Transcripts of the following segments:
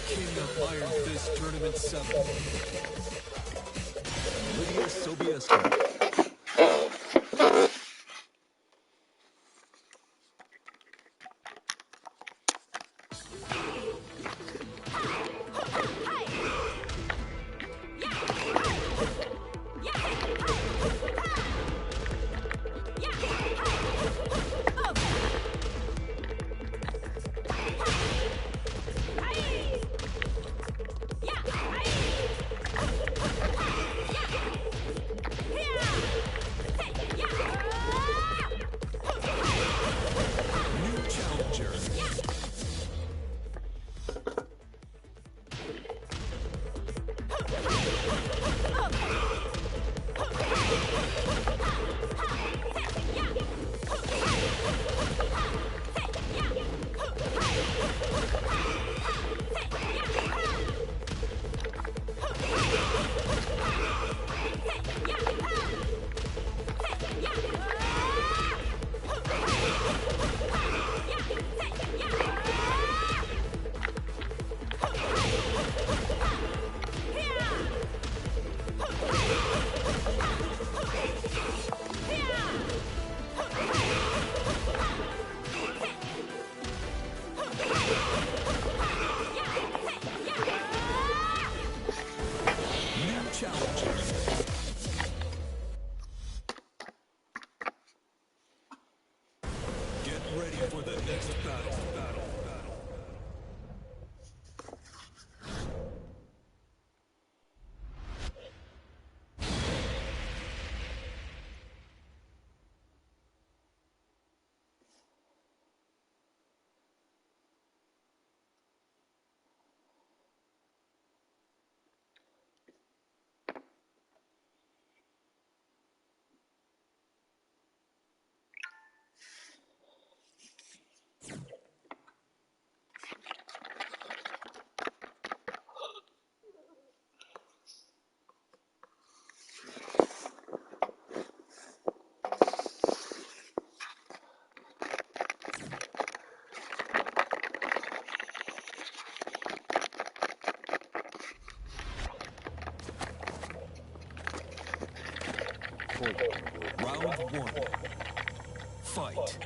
King of Iron Fist Tournament 7. Lydia Sobieski. Round 1. Fight.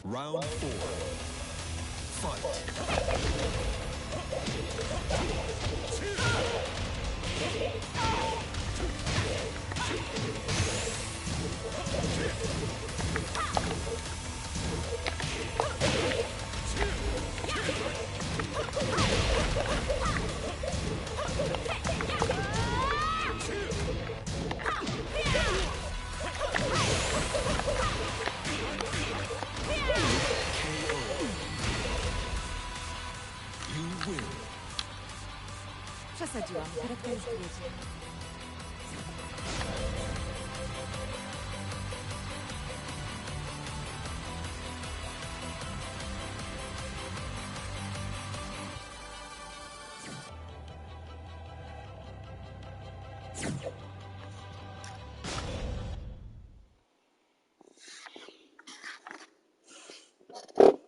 Round 4. Przesadziłam, charakterystycznie. You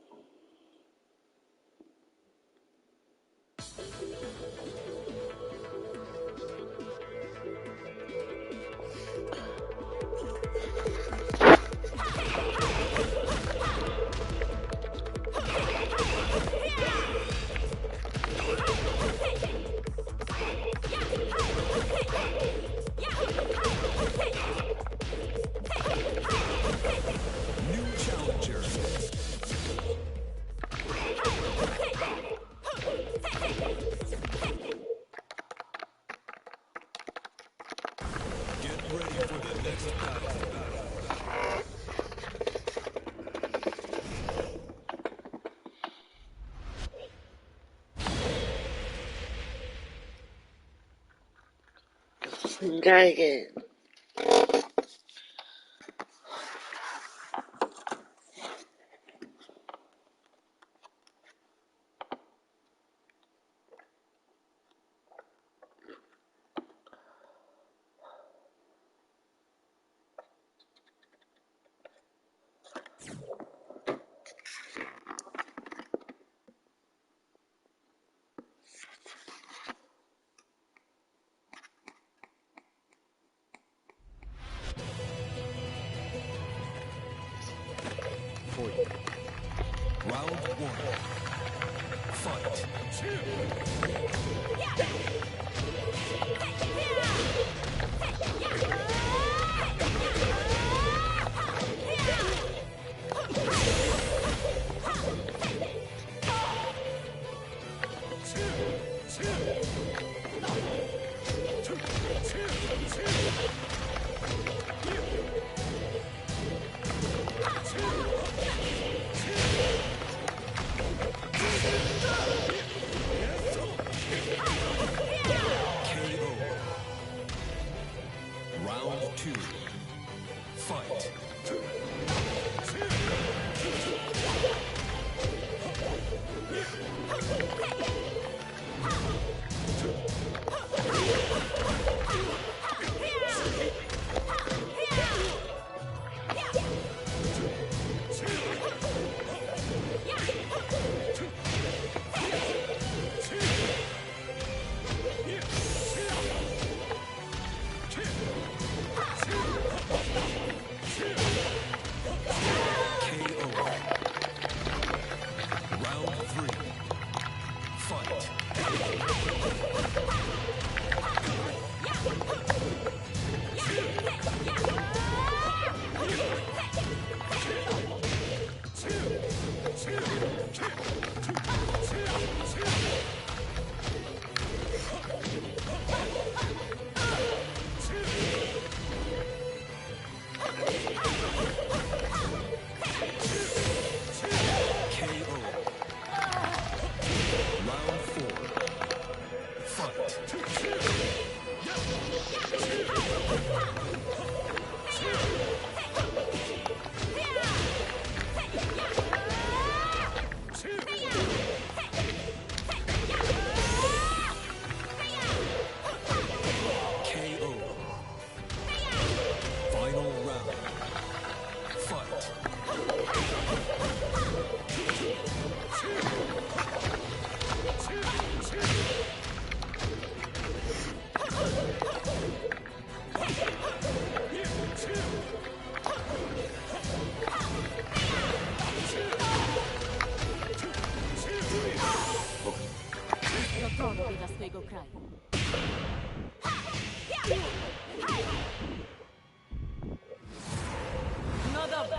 next battle. 인가에게 Round one. Fight. Round two. Fight. Round three. Fight. KO. Round four. Fight. KO. Final round. Fight. Gotowy dla swojego kraju. No dobra.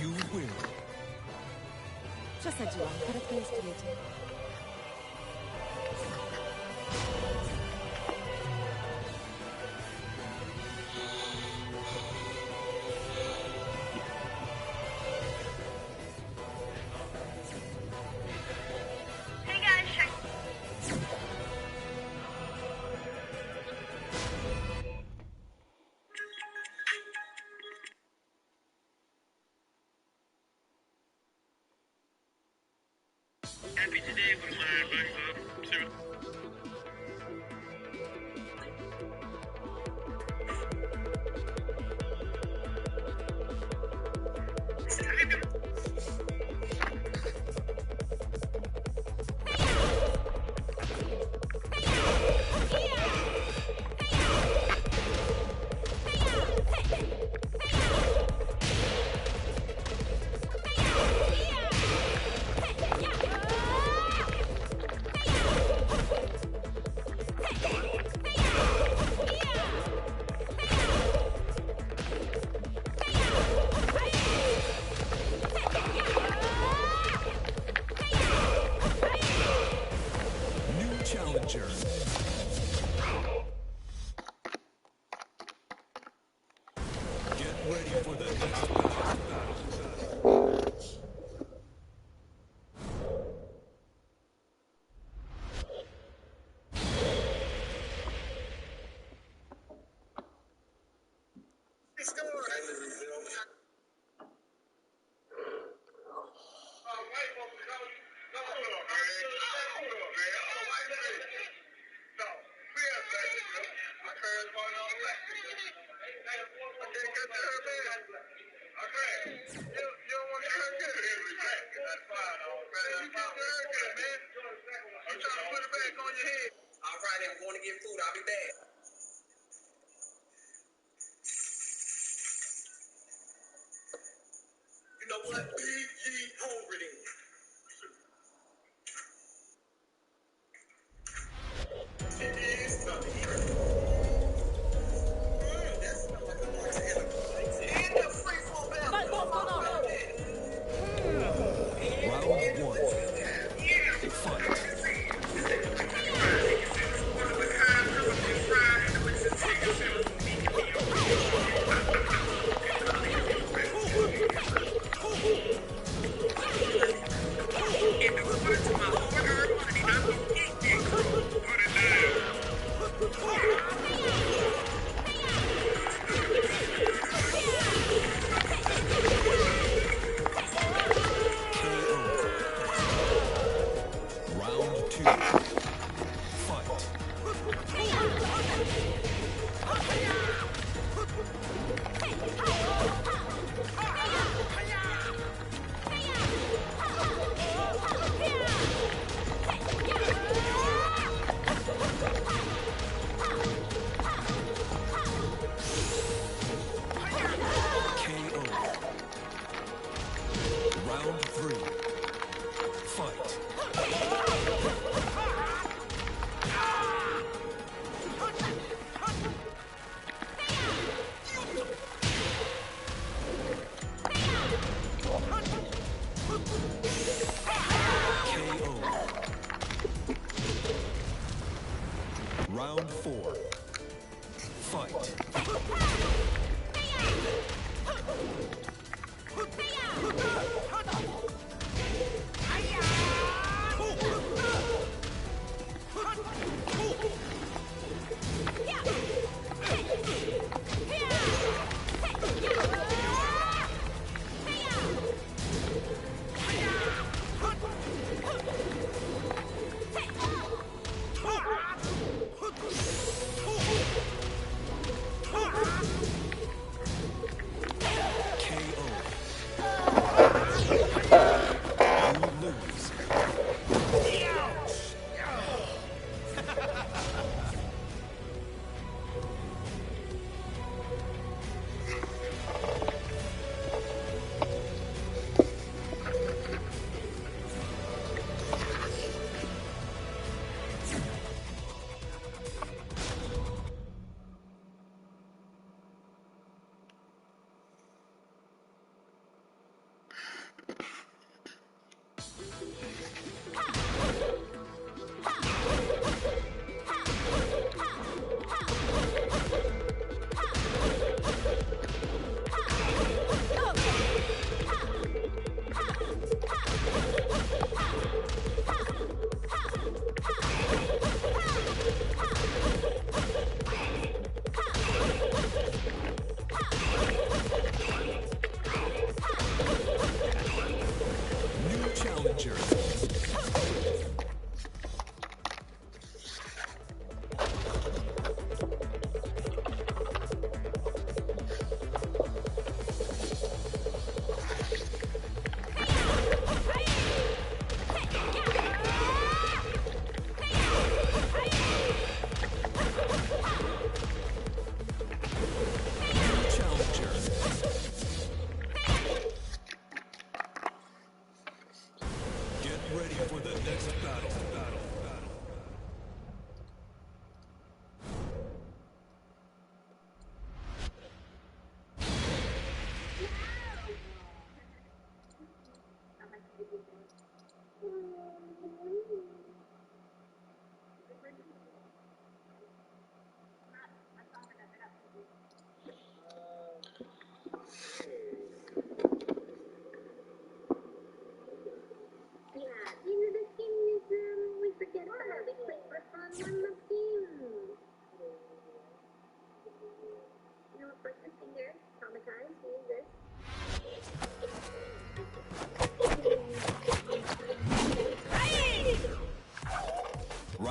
You win. Przesadziłam. Charakterystujecie. Happy today for my life. Walk on over. Round one. Fight. Round two. Fight. KO. Round three. Fight. KO. Round four. Fight.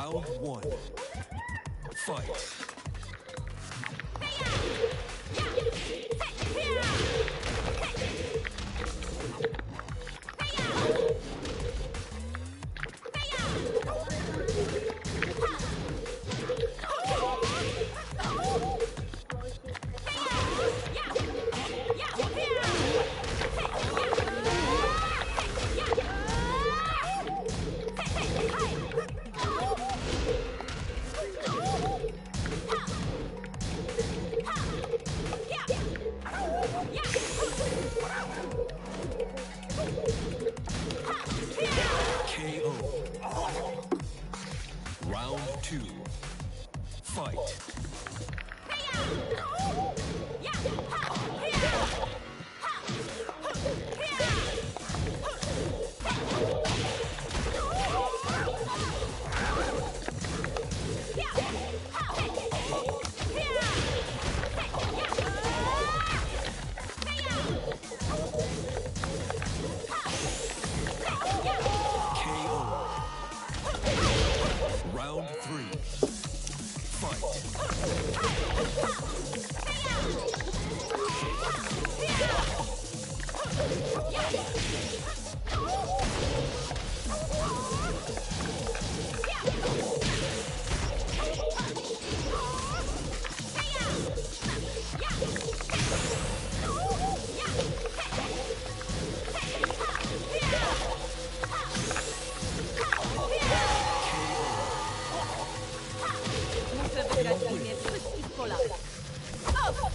Round one. Fight. KO. Round two. Fight. KO. Round three. Fight. Muszę wygrać w imię wszystkich Polaków. O!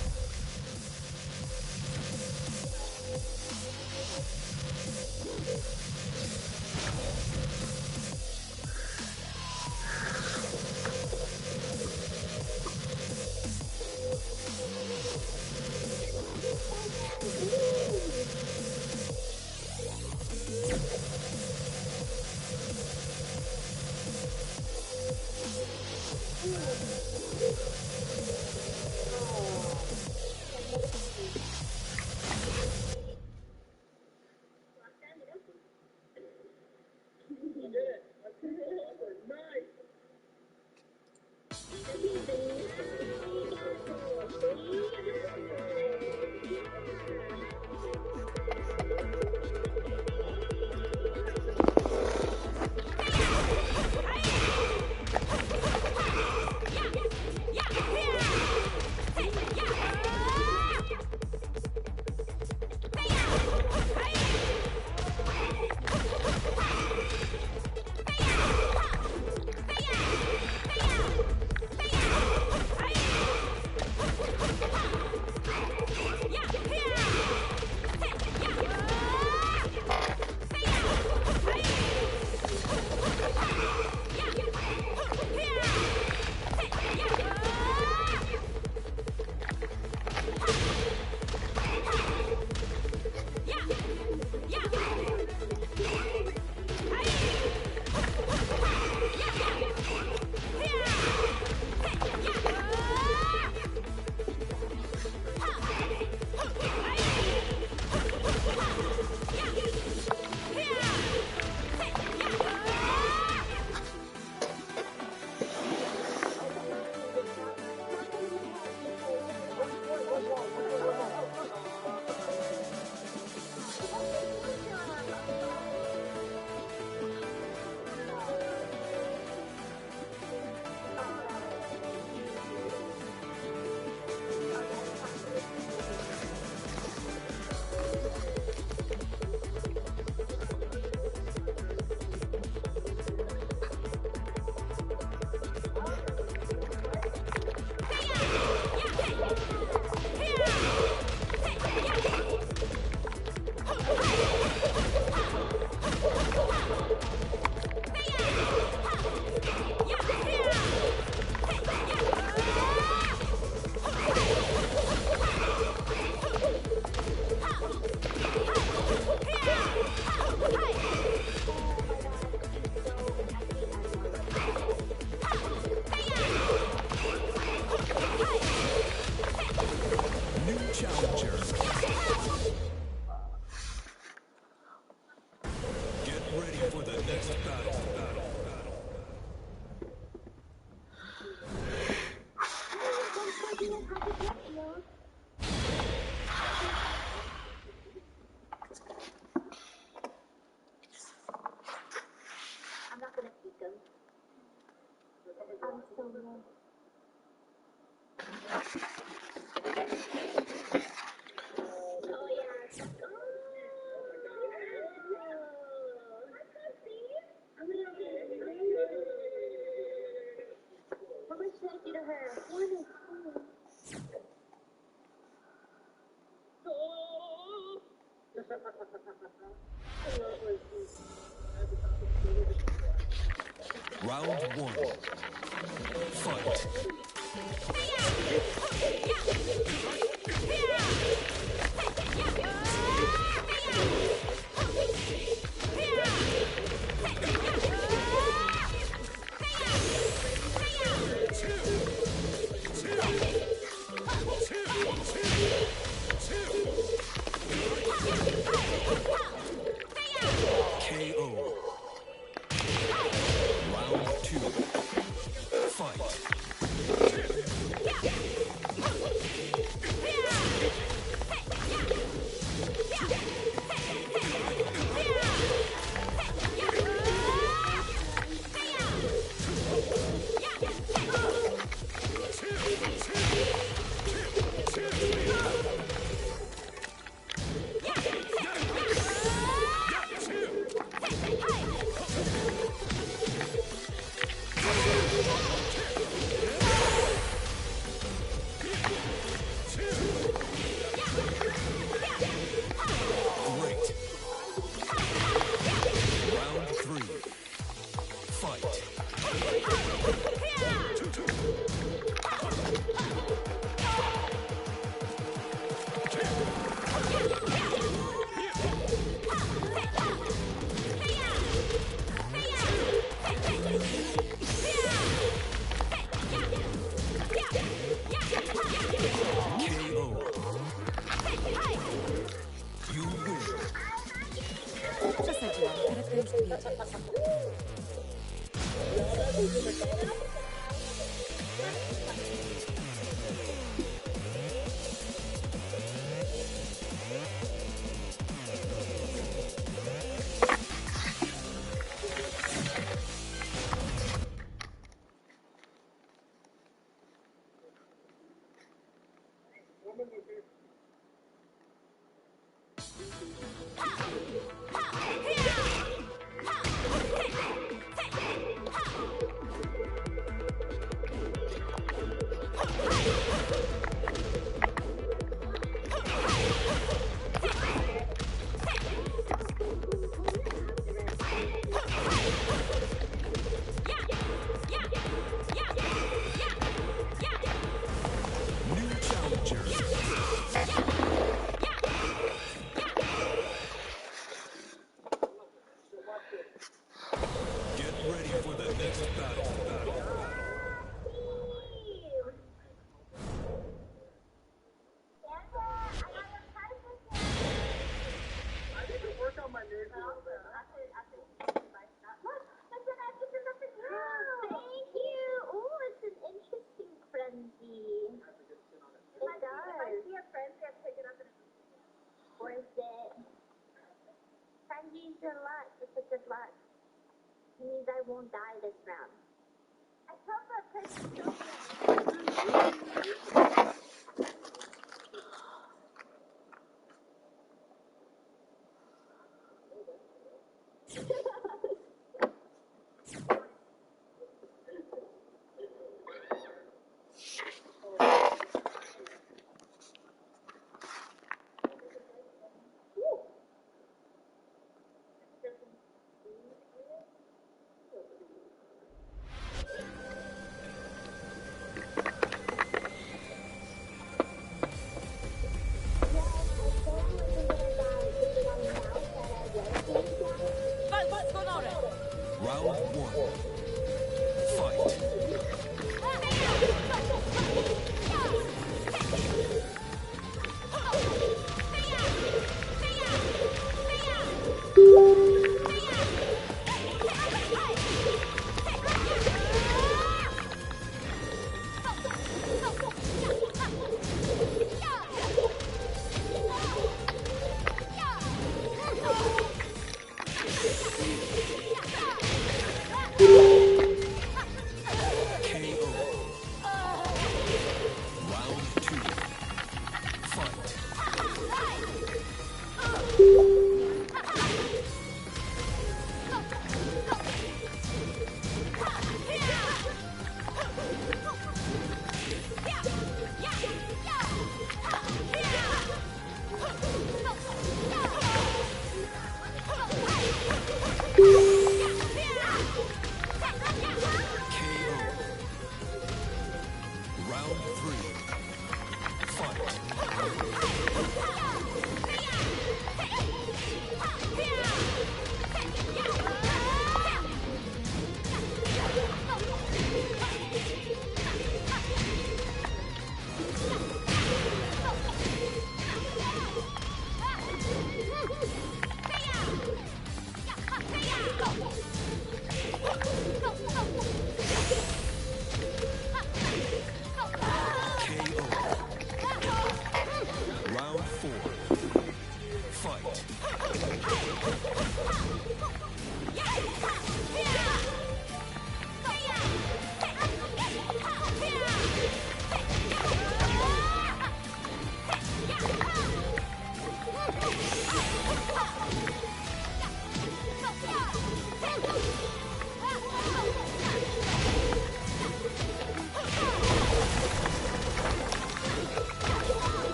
Round one. Fight. KO. Round two. Fight. Great. Round three. Fight. KO. You win. Przesadziłam. Karetka już tu jedzie. New challenger. Get ready for the next battle. Thank you. Oh, it's an interesting frenzy. It does. If I see a frenzy, I pick it up and worth it. Frenzy's good luck. It's a good luck. It means I won't die this round. I told the person What's going on? Round one. Fight.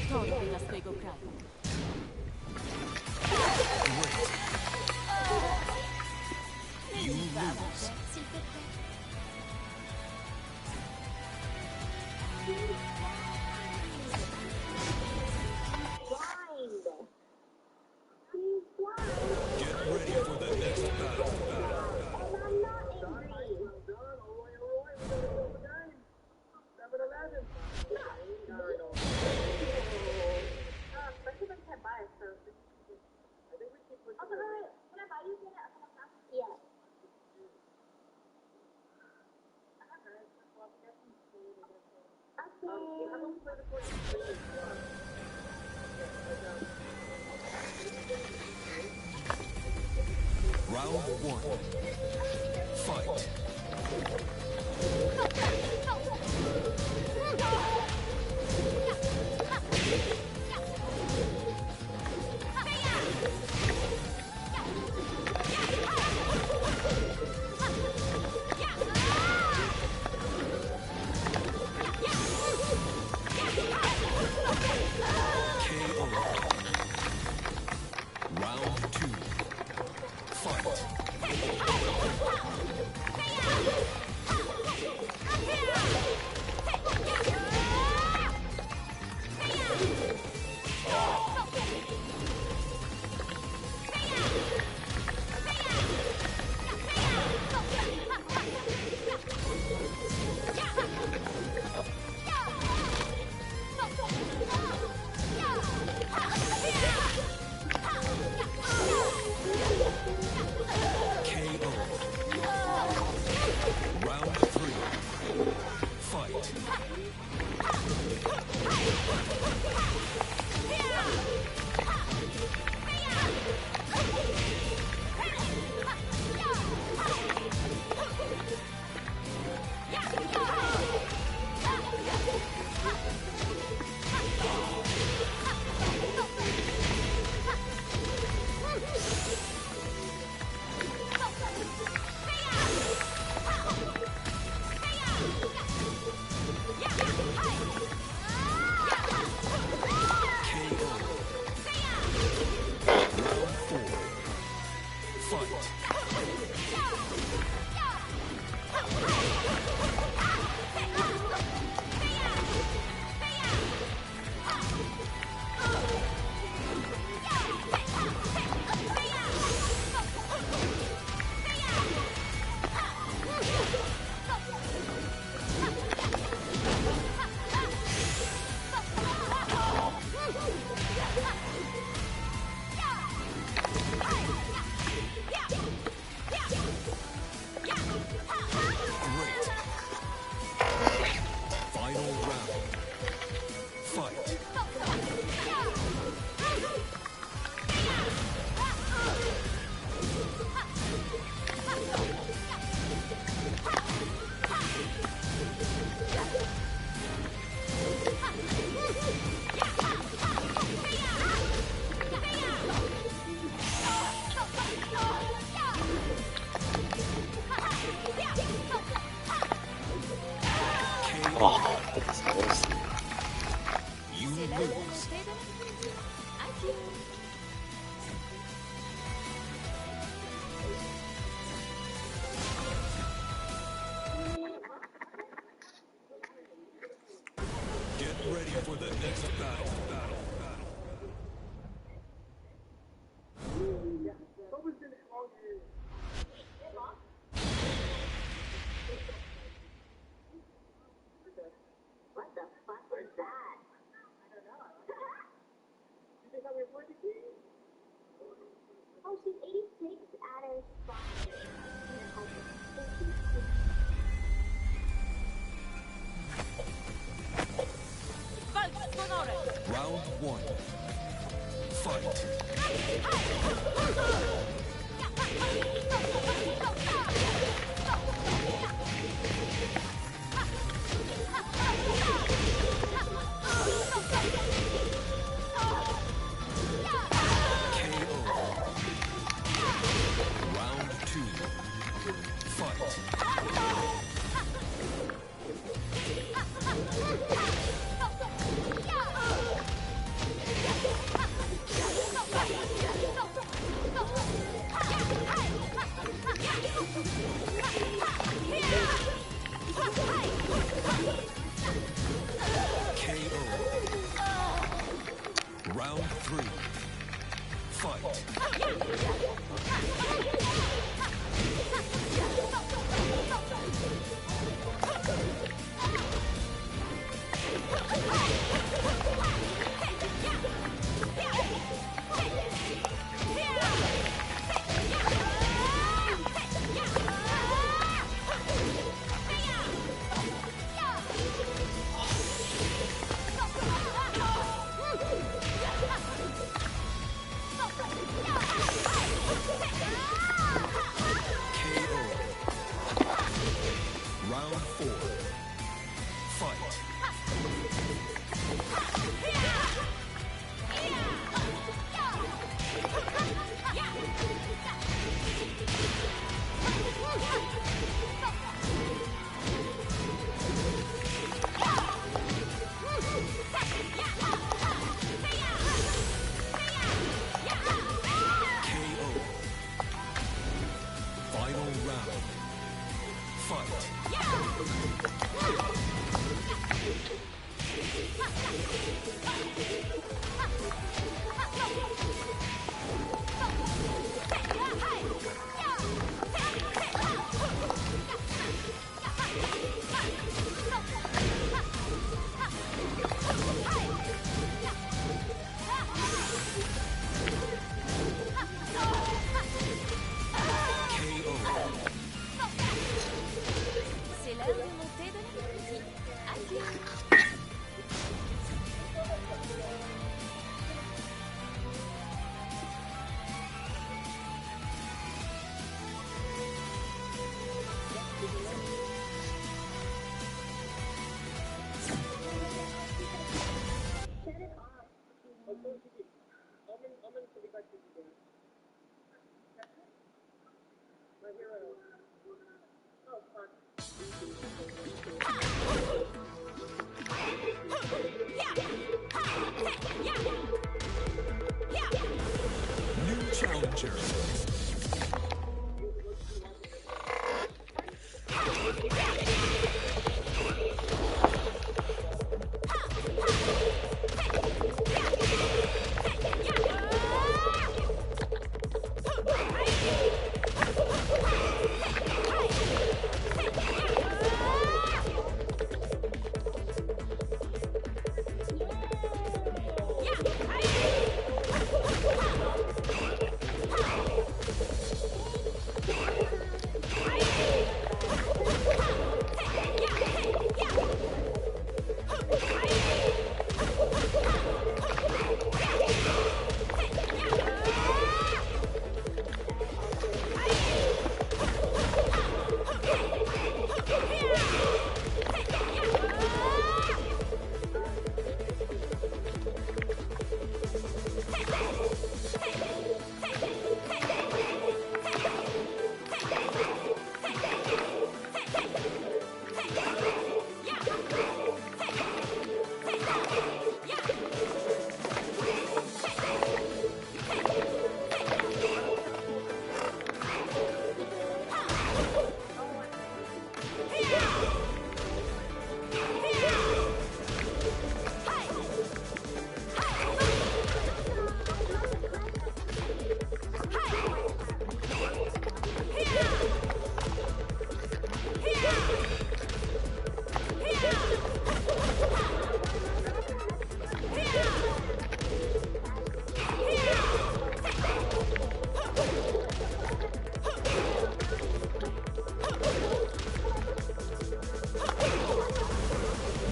storia dla swojego kraju. You lose. Blind. He's blind. Get ready for the next battle. And I'm not angry. Especially when you can't buy it, so also, can I buy you dinner? Yeah. Round one. Fight. KO. Round two. Fight. KO. Round three. Fight. KO. Round four. Fight. Great. Final round. Fight. KO. You lose. Get ready for the next battle. What the fuck is that? Oh, she's 86 at her spot. Walcz z honorem! Round one. Fight. KO. Round two. Fight. Round 3. Fight. Round 4. Fight. KO. Final round. Fight. KO. C'est l'heure de monter de l'après-midi. Adieu. New challenger.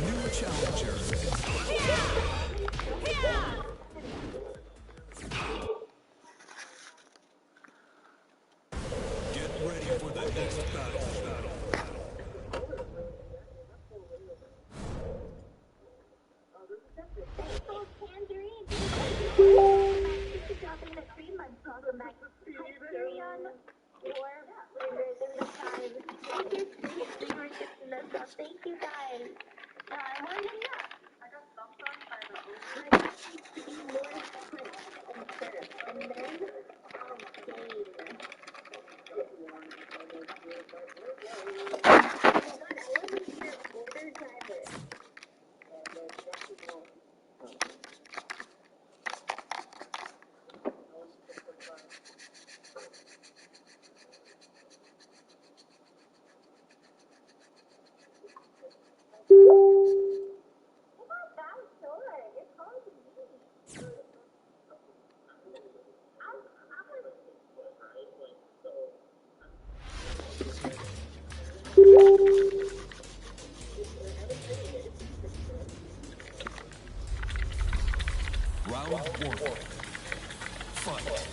New challenger. Get ready for the next battle. Oh, Tangerine! Dropping the 3 months. Welcome back. Hyperion or Rhythm of Time. Thank you, viewership to the stuff. Thank you, guys. I wanted to know. I got stumped on by the ocean. My needs to be more quick and serve. And then I'll game. Oh my god, I want to be your older driver. Round one. Fight.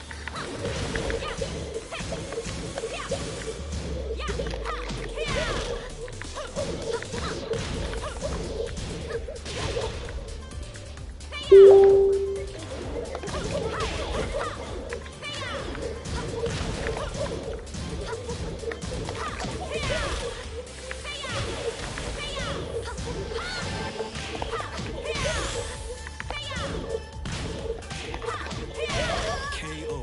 KO.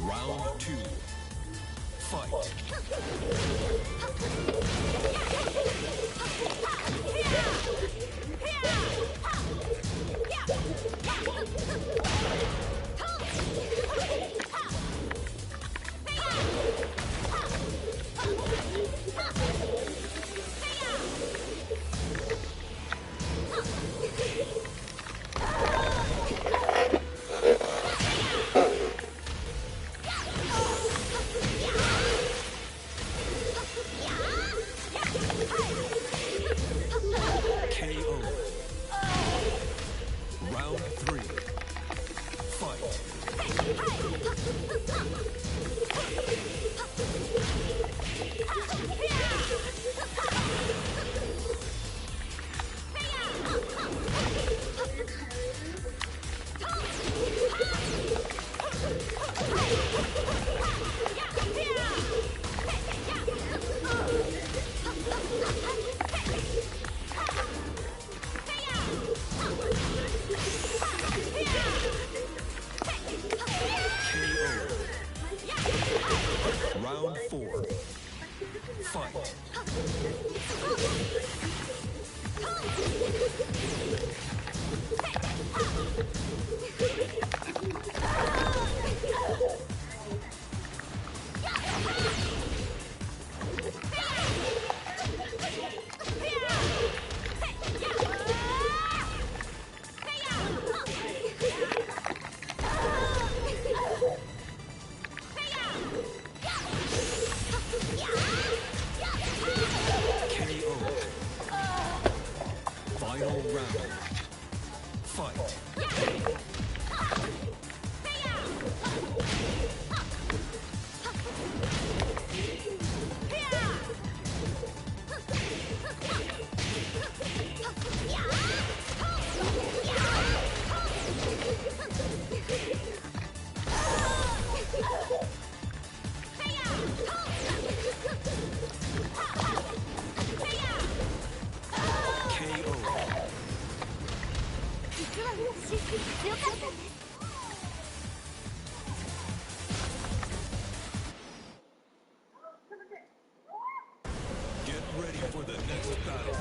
Round two. Fight. KO. Round three. Fight. Round four. Fight. KO. Final round. Fight. KO. 実は私強かったんです。 Get ready for the next battle.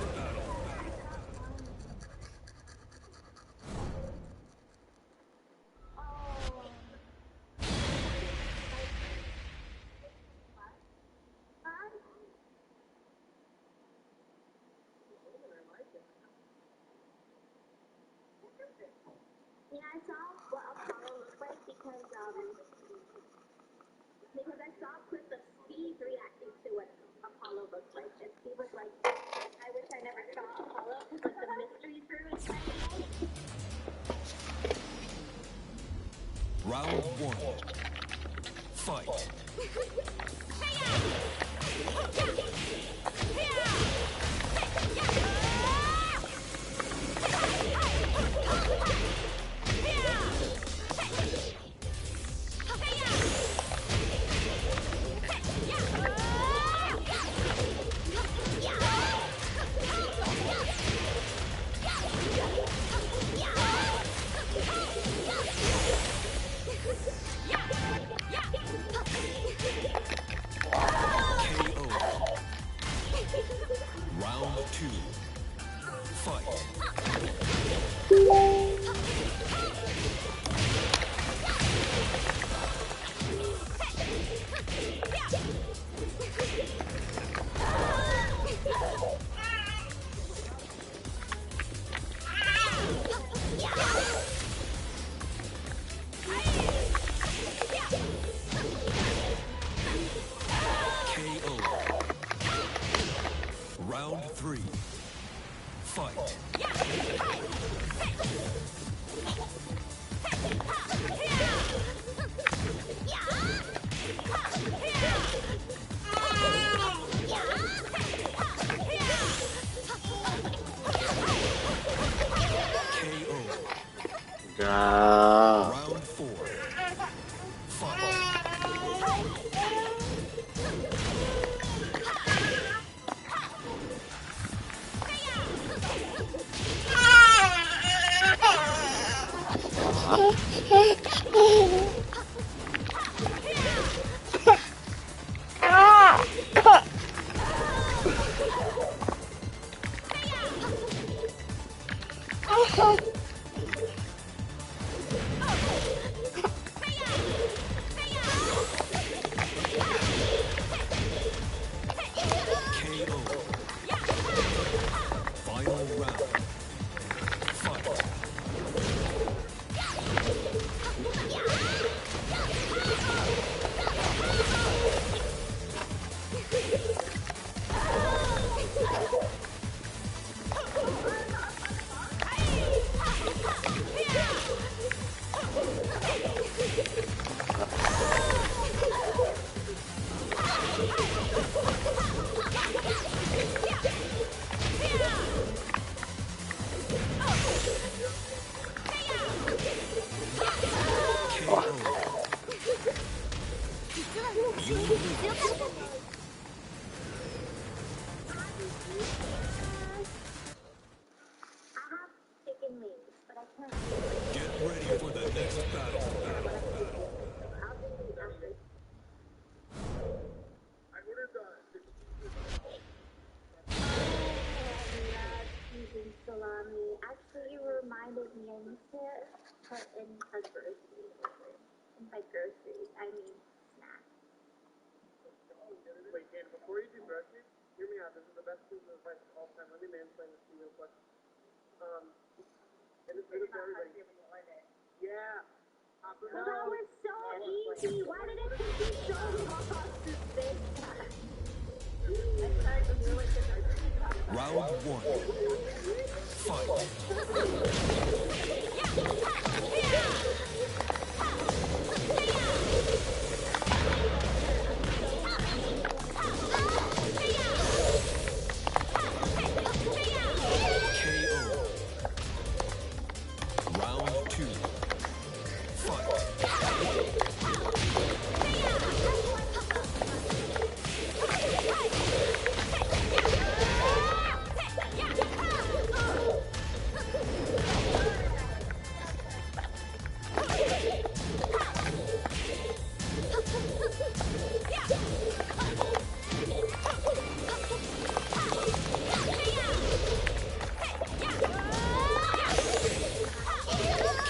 Yeah, I saw what Apollo looks like because I saw a clip of Steve reacting to what Apollo looks like, and Steve was like, I wish I never saw Apollo because like the mystery through his life. Round one. Fight. KO. Round two. Fight. KO. Round three. Fight. 야. Round 4. Fight. KO. Final round. Fight. I have chicken wings, but I can't. Get ready for the next battle. I'll do it after. Cheesy salami. Actually, you reminded me I need to put in a grocery order. In my groceries, I mean snacks. Wait, Dan, before you do groceries, hear me out. This is the best piece of advice of all time. Let me mansplain this to you real quick. And this is for everybody. Yeah. Well, that was so easy. Why did it take you so long to say that? Round 1. Fight. KO. Round 2. Fight.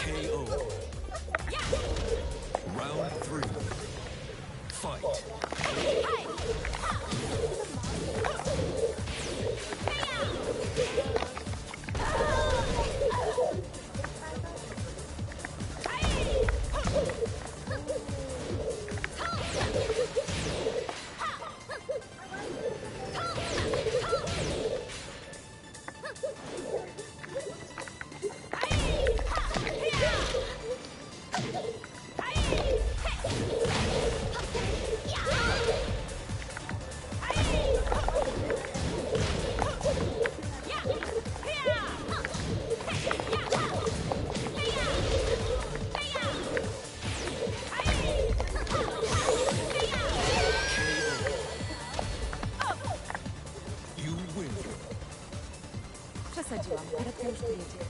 KO. Round 3. Fight. You win. Przesadziłam. Karetka już tu jedzie.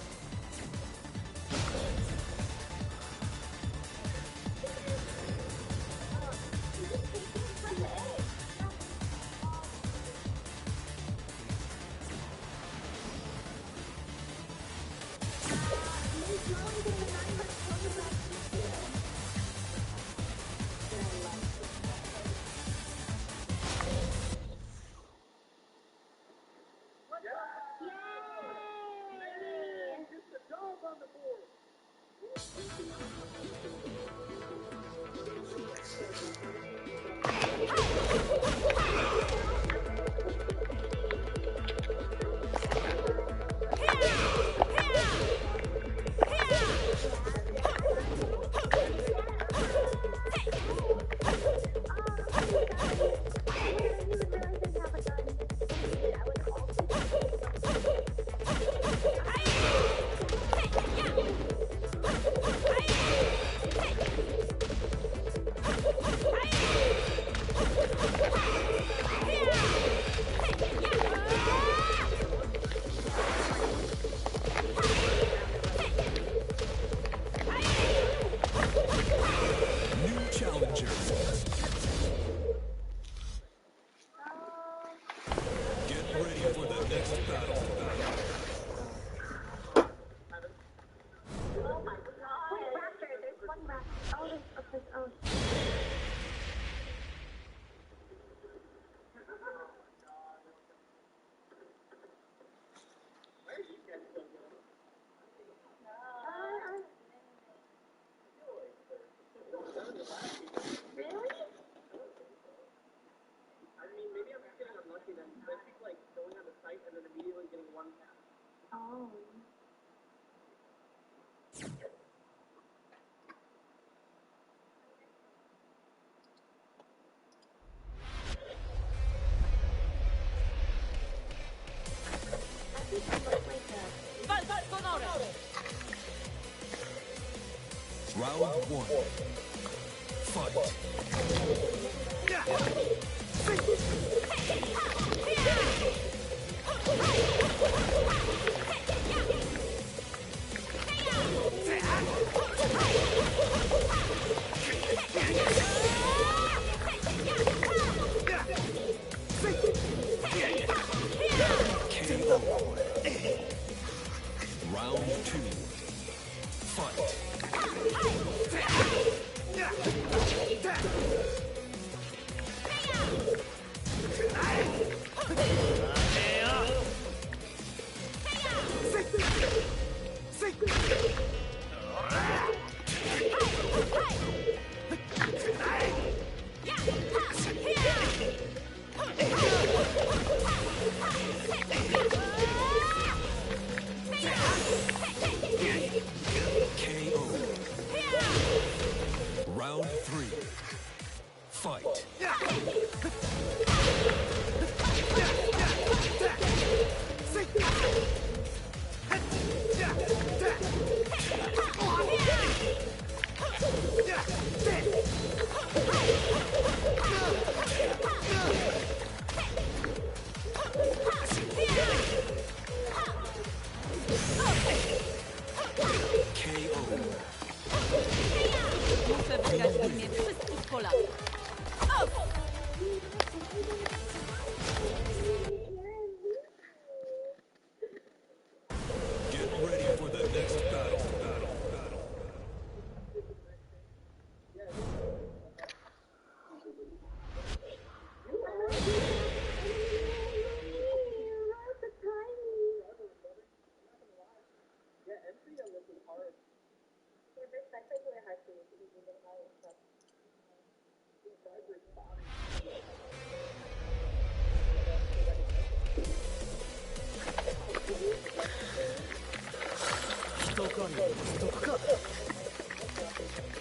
Round one. Fight. KO. Round two. Fight. KO. Round three. Fight. KO. Muszę wygrać w imię wszystkich Polaków. Get ready for the next battle.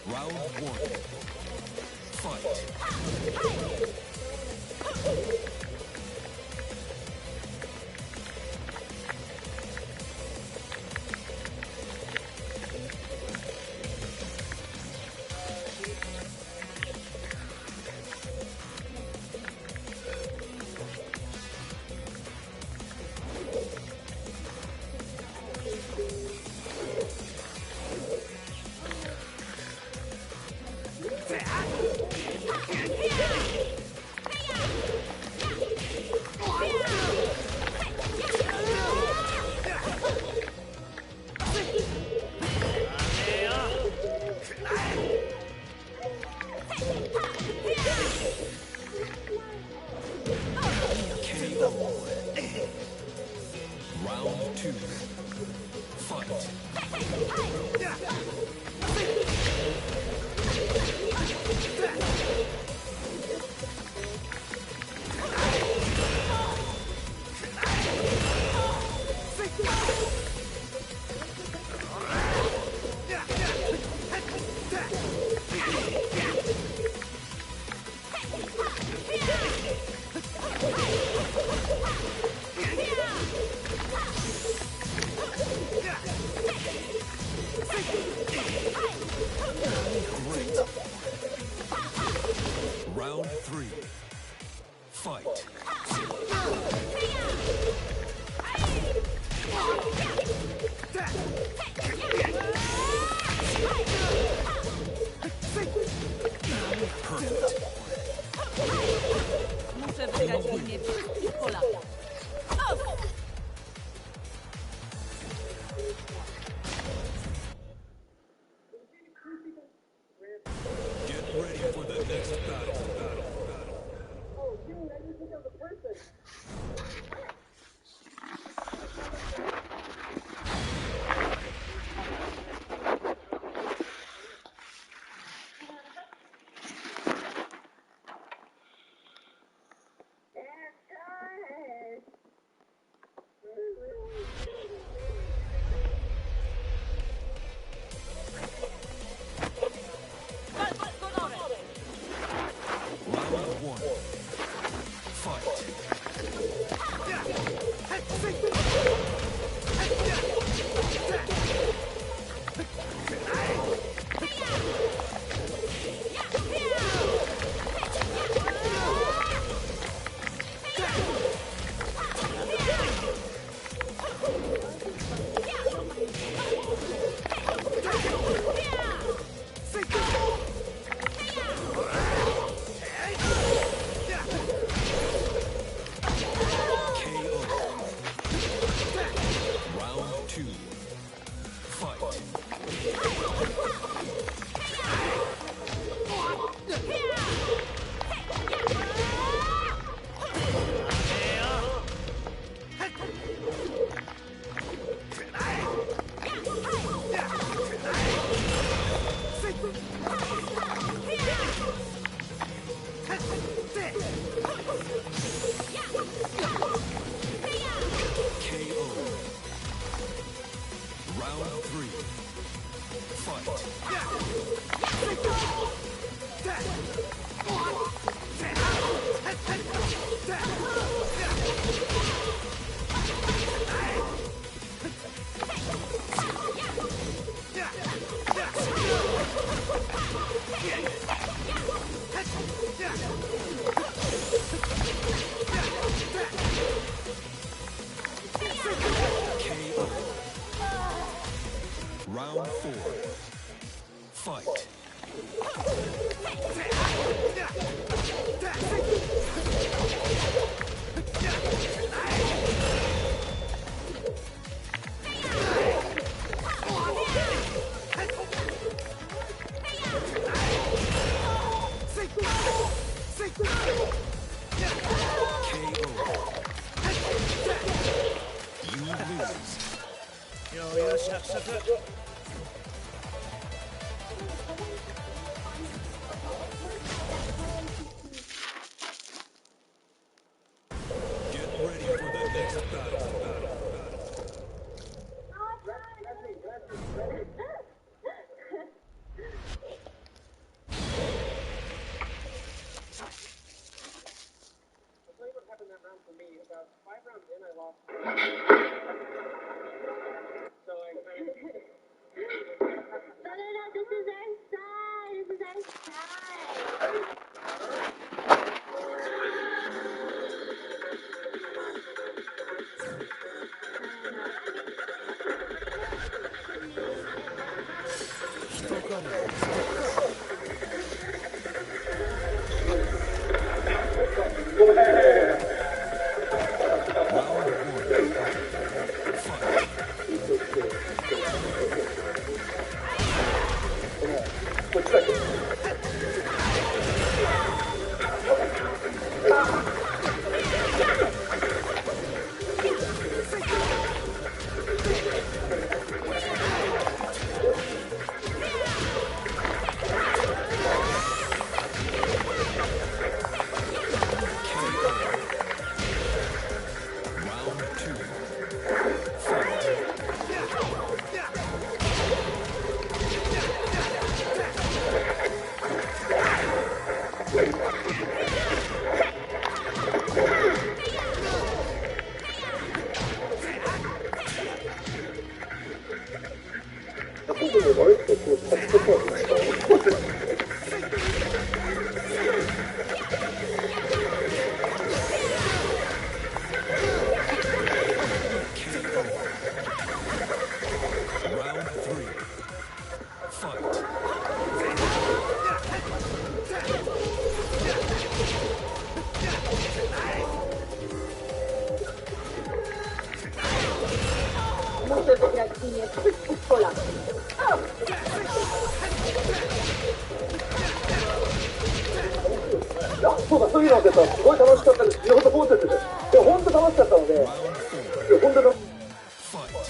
Round one. Fight. KO. Round two. Fight. Great. Round three. Fight. Perfect. Muszę wygrać w imię wszystkich Polaków. Get ready for the next battle. Walka z honorem. Round one. Fight. Round 4. Fight. Get ready for the next battle. I'll tell you what happened that round for me. About 5 rounds in, I lost. So I kind of... No, this is our side. This is our side. Round 3. Fight. Muchas gracias. Hola.そうだ、そういうのってさ、すごい楽しかったです。本当本当です。いや、本当楽しかったので、いや、本当楽し Fight.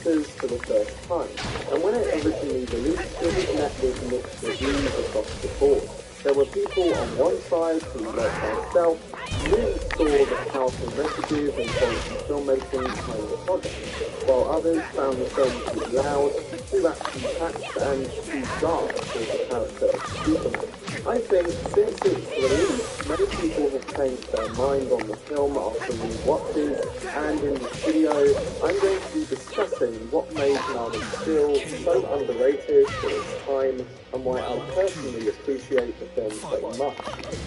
theatres for the first time, and when it originally released, it was met with mixed reviews across the board. There were people on one side who, like myself, really saw the powerful messages and quality filmmaking behind the project, while others found the film too loud, too action-packed, and too dark for the character of Superman. I think since its release, many people have changed their mind on the film after re-watches, and in this video, I'm going to be discussing what made Man of Steel so underrated for its time, and why I personally appreciate the film so much.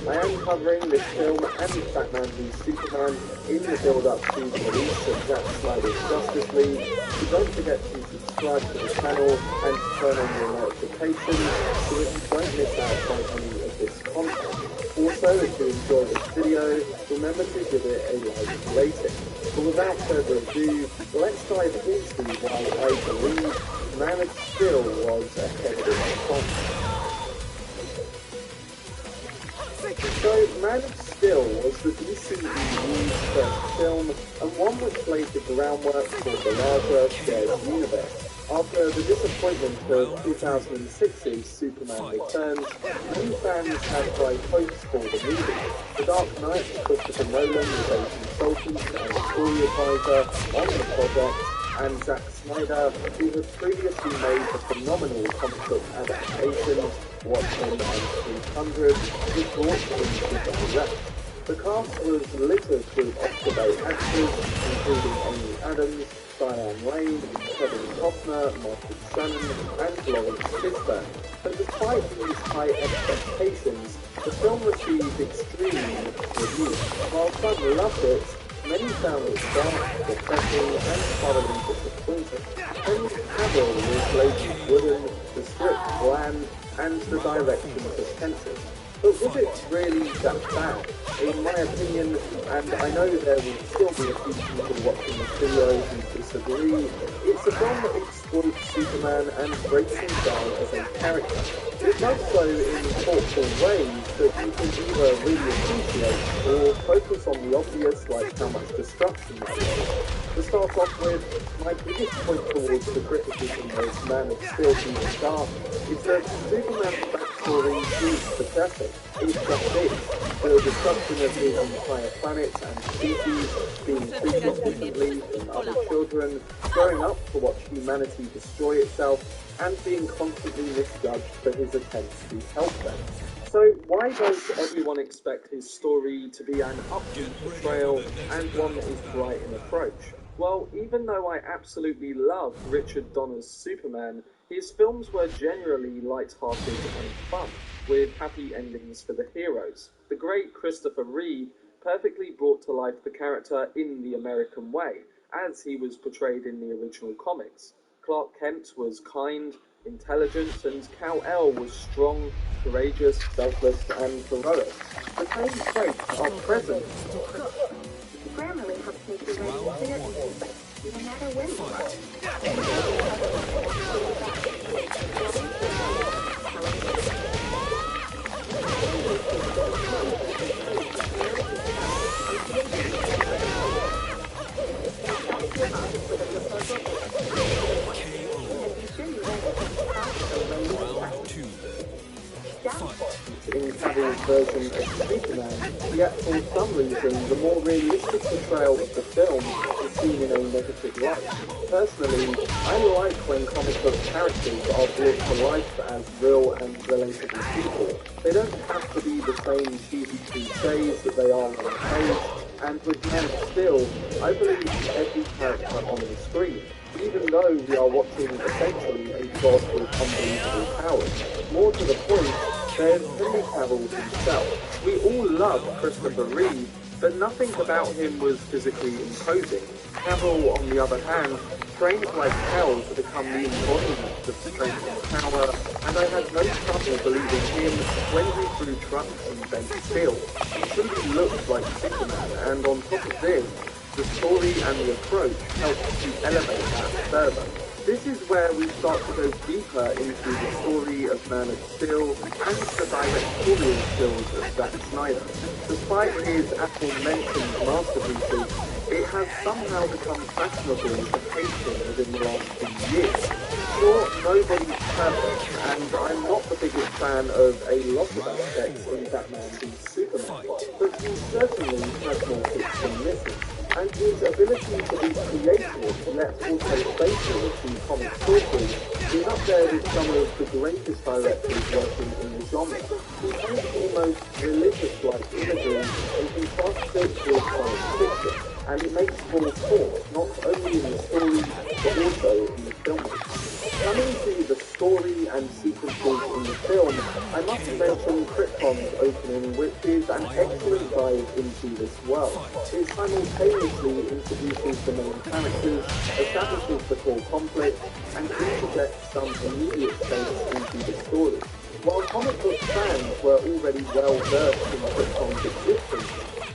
I am covering this film and Batman v Superman in the build-up to the release of Zack Snyder's Justice League, so don't forget to subscribe to the channel and turn on your notifications so that you don't miss out on any of this content. Also, if you enjoy this video, remember to give it a like rating. But without further ado, let's dive into why I believe Man of Steel was ahead of its time. So, Man of Steel was the DCEU's first film, and one which laid the groundwork for the larger shared universe. After the disappointment of 2006's Superman Returns, many fans had high hopes for the movie. The Dark Knight, Christopher Nolan was a consultant and story advisor on the project, and Zack Snyder, who had previously made the phenomenal comic book adaptations Watchmen and 300, was brought in to direct. The cast was littered with off-the-bay actors, including Amy Adams, Diane Lane, Kevin Costner, Michael Shannon, and Lawrence Fishburne. But despite these high expectations, the film received extremely mixed reviews. While some loved it, many found it dark, depressing, and thoroughly disappointing. Henry Cavill was labelled wooden, the script bland, and the direction pretentious. But was it really that bad? In my opinion, and I know there will still be a few people watching this video who disagree, it's a film that exploits Superman and breaks him down as a character. It does so in thoughtful ways that you can either really appreciate or focus on the obvious, like how much destruction there is. To start off with, my biggest point towards the criticism of Man of Steel being dark is that Superman's backstory is pathetic. It's just this: the destruction of his entire planet and species, being treated differently from other children, growing up to watch humanity destroy itself, and being constantly misjudged for his attempts to help them. So why does everyone expect his story to be an upbeat portrayal and one that is bright in approach? Well, even though I absolutely love Richard Donner's Superman, his films were generally light-hearted and fun, with happy endings for the heroes. The great Christopher Reeve perfectly brought to life the character in the American way, as he was portrayed in the original comics. Clark Kent was kind, intelligent, and Kal-El was strong, courageous, selfless, and heroic. The same traits are present. Grammarly helps make you ready for your interview, no matter when you are. In Cavill's version of Superman, yet for some reason the more realistic portrayal of the film is seen in a negative light. Personally, I like when comic book characters are brought to life as real and relatable people. They don't have to be the same cheesy cliches that they are on page, and with Man of Steel, I believe every character on the screen, even though we are watching essentially a god with unbelievable powers. More to the point, there's Henry Cavill himself. We all love Christopher Reeve, but nothing about him was physically imposing. Cavill, on the other hand, trained like hell to become the embodiment of strength and power, and I had no trouble believing him when he threw trucks and bent steel. He truly looked like Superman, and on top of this, the story and the approach helped to elevate that further. This is where we start to go deeper into the story of Man of Steel and the directorial skills of Zack Snyder. Despite his aforementioned masterpieces, it has somehow become fashionable to hate him within the last few years. Sure, nobody's perfect, and I'm not the biggest fan of a lot of aspects in Batman v Superman, but he certainly has more hits than misses. And his ability to be creative, yet also faithful to comic sources, is up there with some of the greatest directors working in the genre. He paints almost religious-like imagery and contrasts it with science fiction, and it makes full force, not only in the story, but also in the film. Coming to the story and sequences in the film, I must mention Krypton's opening, which is an excellent dive into this world. It simultaneously introduces the main characters, establishes the core conflict, and interjects some immediate stakes into the story. While comic book fans were already well versed in Krypton's existence,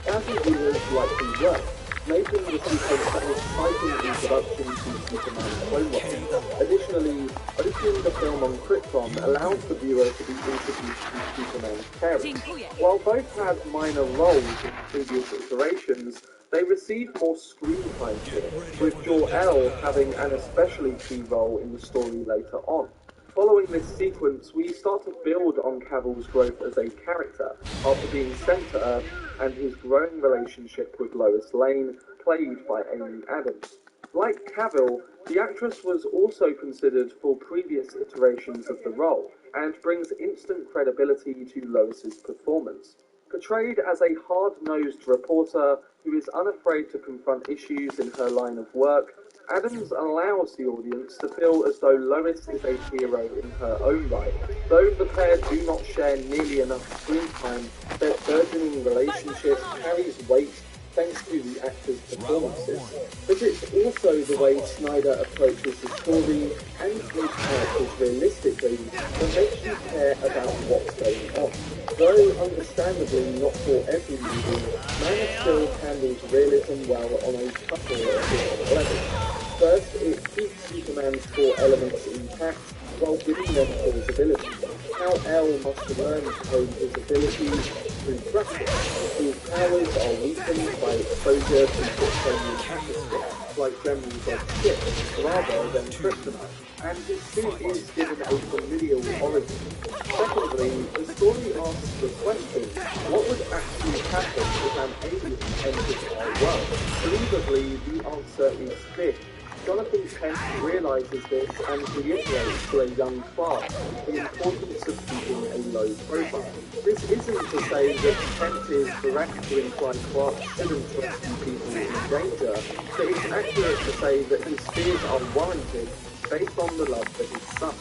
casual viewers likely were, making the sequence an exciting introduction to Superman's clone wars. Additionally, opening the film on Krypton allows the viewer to be introduced to Superman's parents. While both had minor roles in previous iterations, they received more screen time here, with Jor-El having an especially key role in the story later on. Following this sequence, we start to build on Cavill's growth as a character after being sent to Earth and his growing relationship with Lois Lane, played by Amy Adams. Like Cavill, the actress was also considered for previous iterations of the role, and brings instant credibility to Lois's performance. Portrayed as a hard-nosed reporter who is unafraid to confront issues in her line of work, Adams allows the audience to feel as though Lois is a hero in her own right. Though the pair do not share nearly enough screen time, their burgeoning relationship carries weight thanks to the actors' performances. But it's also the way Snyder approaches the story and these characters realistically that makes you care about what's going on. Though understandably not for every movie, Man of Steel handles realism well on a couple of different levels. First, it keeps Superman's core elements intact while giving them plausibility. How El must learn to hone his abilities through practice. His powers are weakened by exposure to Kryptonian atmosphere, like generals of ships, rather than kryptonite, and his suit is given a familial origin. Secondly, the story asks the question, what would actually happen if an alien entered our world? Believably, the answer is this. Jonathan Kent realizes this and reiterates to a young Clark the importance of keeping a low profile. This isn't to say that Kent is correct to imply Clark shouldn't rescue people in danger, but it's accurate to say that his fears are warranted based on the love for his son.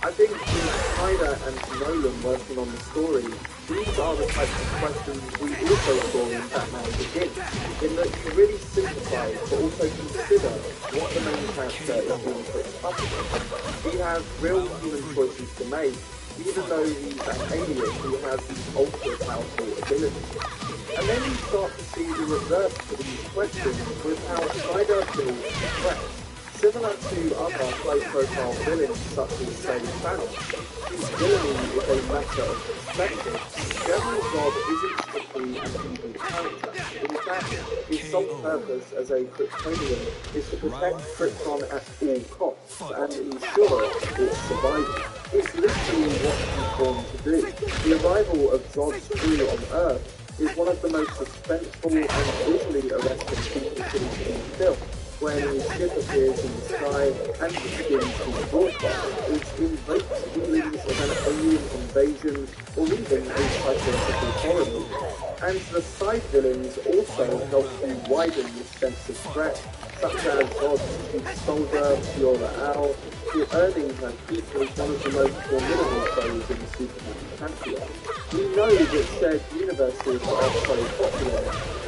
I think with Snyder and Nolan working on the story, these are the types of questions we also saw in Batman Begins, in that you really sympathise but also consider what the main character is being put up against. He has real human choices to make, even though he's an alien who has these ultra-powerful abilities. And then you start to see the reverse to these questions with how Snyder builds the threat. Similar to other high-profile villains such as, say, Thanos, whose villainy is a matter of perspective, General Zod isn't strictly an evil character. In fact, his sole purpose as a Kryptonian is to protect Krypton at all costs and ensure its survival. It's literally what he's born to do. The arrival of Zod's crew on Earth is one of the most suspenseful and visually arresting sequences in the film, when his ship appears in the sky and begins to broadcast, which invokes feelings of an alien invasion or even a psychological horror movie. And the side villains also help to widen this sense of threat, such as Zod's chief soldier, Fiora Al, who earning her keep as one of the most formidable foes in the Superman pantheon. We know that shared universes are so popular,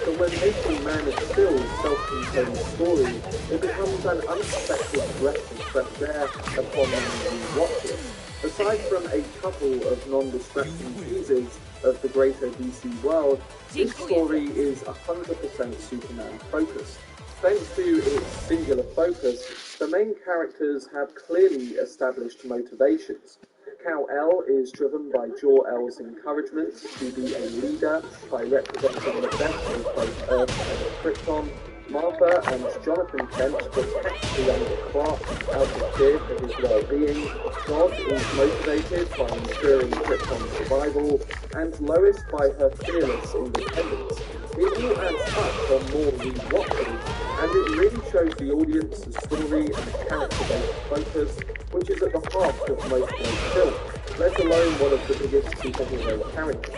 but when making Man of Steel's self-contained story, it becomes an unexpected breath of fresh air upon rewatch it. Aside from a couple of non-distracting teasers of the greater DC world, this story is 100% Superman focused. Thanks to its singular focus, the main characters have clearly established motivations. Kal-El is driven by Jor-El's encouragement to be a leader by representing the best of both Earth and Krypton. Martha and Jonathan Kent protect the younger Clark out of fear for his well-being. Zod is motivated by ensuring Krypton's survival, and Lois by her fearless independence. It all adds up on more rewatchables, and it really shows the audience the story and character-based focus, which is at the heart of most great films, let alone one of the biggest superhero characters.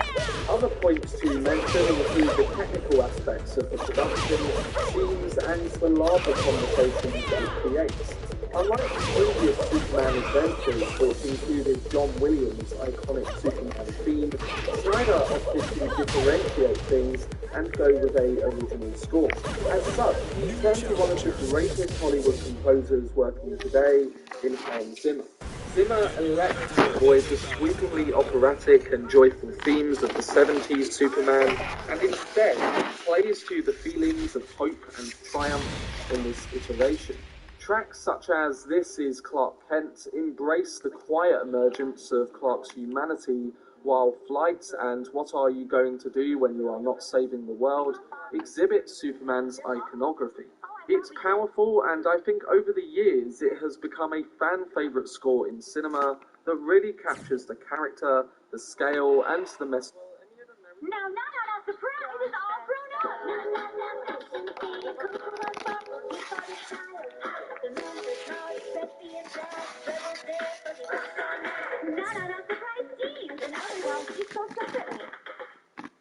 Other points to mention include the technical aspects of the production, scenes, and the larger conversations it creates. Unlike previous Superman adventures, which included John Williams' iconic Superman theme, Snyder opted to differentiate things and go with a original score. As such, he turned to one of the greatest Hollywood composers working today in Hans Zimmer. Zimmer elects to avoid the sweepingly operatic and joyful themes of the 70s Superman, and instead plays to the feelings of hope and triumph in this iteration. Tracks such as This Is Clark Kent embrace the quiet emergence of Clark's humanity, while Flight and What Are You Going to Do When You Are Not Saving the World exhibit Superman's iconography. It's powerful, and I think over the years it has become a fan favourite score in cinema that really captures the character, the scale, and the message. No, surprise! It's all surprise teams, and otherwise you so separately.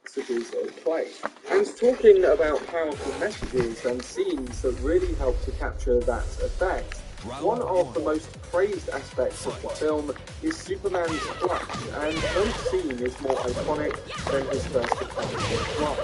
Messages of play. And talking about powerful messages and scenes that really help to capture that effect, one of the most praised aspects of the film is Superman's clutch, and no scene is more iconic than his first attempt to fly.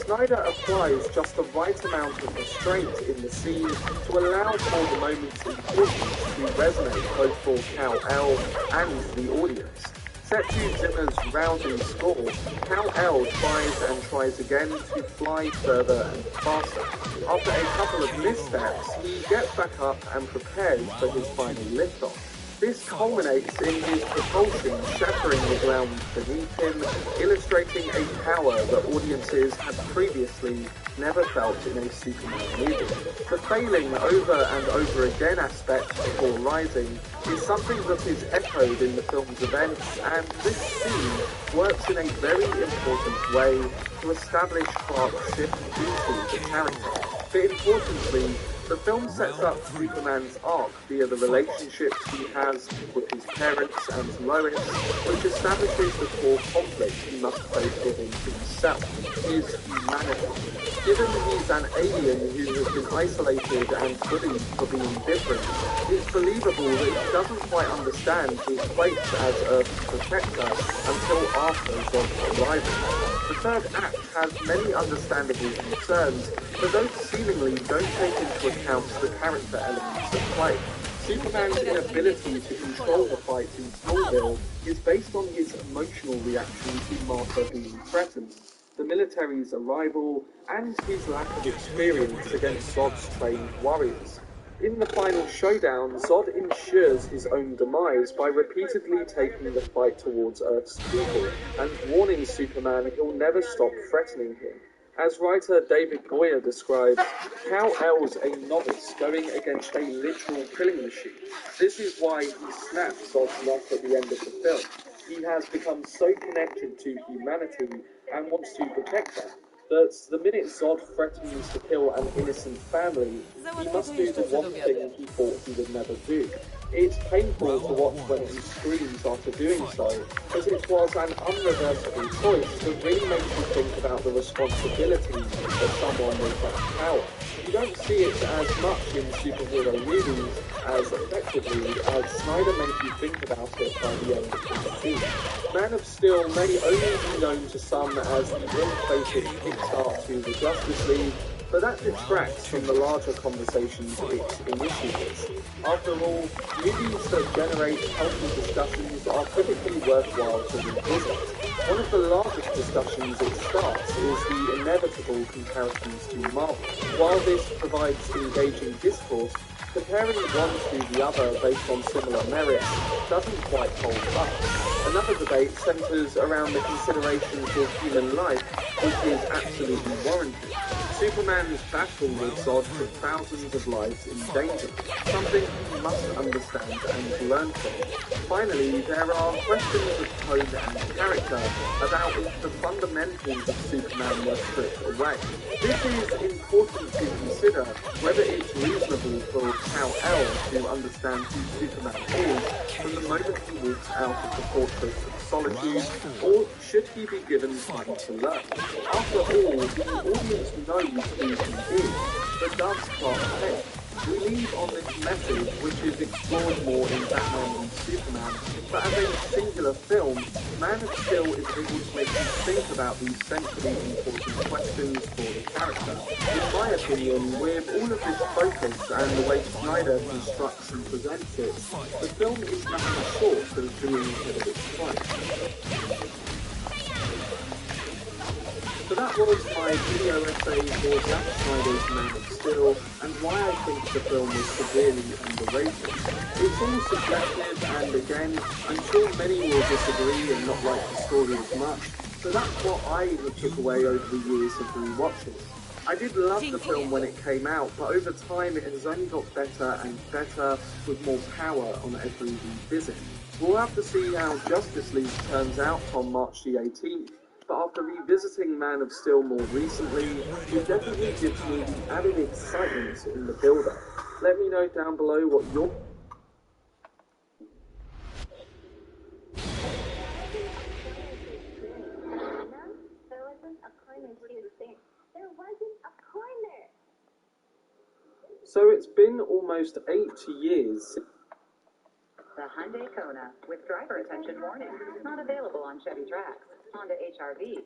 Snyder applies just the right amount of restraint in the scene to allow for the moment's importance to resonate both for Kal-El and the audience. Set to Zimmer's rousing score, Kal-El tries again to fly further and faster. After a couple of missteps, he gets back up and prepares for his final liftoff. This culminates in his propulsion shattering the ground beneath him, illustrating a power that audiences had previously never felt in a Superman movie. The failing over and over again aspect before rising is something that is echoed in the film's events, and this scene works in a very important way to establish Clark's shift into the character. But importantly, the film sets up Superman's arc via the relationships he has with his parents and Lois, which establishes the core conflict he must face within himself, his humanity. Given he's an alien who has been isolated and bullied for being different, it's believable that he doesn't quite understand his place as Earth's protector until after Zod's arrival. The third act has many understandable concerns, but those seemingly don't take into account the character elements at play. Superman's inability to control the fight in Smallville is based on his emotional reaction to Martha being threatened, the military's arrival, and his lack of experience against Zod's trained warriors. In the final showdown, Zod ensures his own demise by repeatedly taking the fight towards Earth's people, and warning Superman he'll never stop threatening him. As writer David Goyer describes, Kal-El's a novice going against a literal killing machine. This is why he snaps Zod's neck at the end of the film. He has become so connected to humanity and wants to protect her, that the minute Zod threatens to kill an innocent family, he must do the one thing he thought he would never do. It's painful to watch when he screams after doing so, as it was an unreversible choice that really makes you think about the responsibility of someone with that power. You don't see it as much in superhero movies as effectively as Snyder made you think about it by the end of the scene. Man of Steel may only be known to some as the ill-fated Pixar to the Justice League, but that distracts from the larger conversations it initiates. After all, movies that generate healthy discussions are typically worthwhile to revisit. One of the largest discussions it starts is the inevitable comparisons to Marvel. While this provides engaging discourse, comparing one to the other based on similar merits doesn't quite hold up. Another debate centers around the consideration for human life, which is absolutely warranted. Superman's battle with Zod put thousands of lives in danger, something we must understand and learn from. Finally, there are questions of tone and character about if the fundamentals of Superman were stripped away. This is important to consider whether it's reasonable for Kal-El to understand who Superman is from the moment he walks out of the Fortress of Solitude, or should he be given time to learn? After all, the audience knows who he is, but does Clark Kent? We leave on this message, which is explored more in Batman and Superman, but as a singular film, Man of Steel is able to make you think about these centrally important questions for the character. In my opinion, with all of this focus and the way Snyder constructs and presents it, the film is nothing short of being ahead of its time. So that was my video essay for Zack Snyder's Man of Steel and why I think the film was severely underrated. It's all subjective, and again, I'm sure many will disagree and not like the story as much, so that's what I took away over the years of rewatching. I did love the film when it came out, but over time it has only got better and better with more power on every revisit. We'll have to see how Justice League turns out on March the 18th. But after revisiting Man of Steel more recently, it definitely gives me the added excitement in the build-up. Let me know down below what your... There wasn't a corner to there. There wasn't a corner. So it's been almost 8 years. The Hyundai Kona with driver attention warning. Not available on Chevy tracks. Honda HR-V.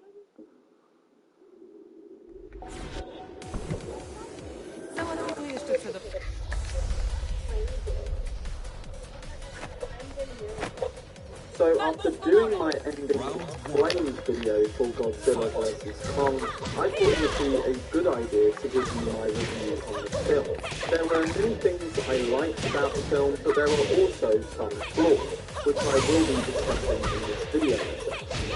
So after doing my ending explained video for Godzilla vs. Kong, I thought it would be a good idea to give you my review on the film. There were many things I liked about the film, but there were also some flaws, which I will be discussing in this video.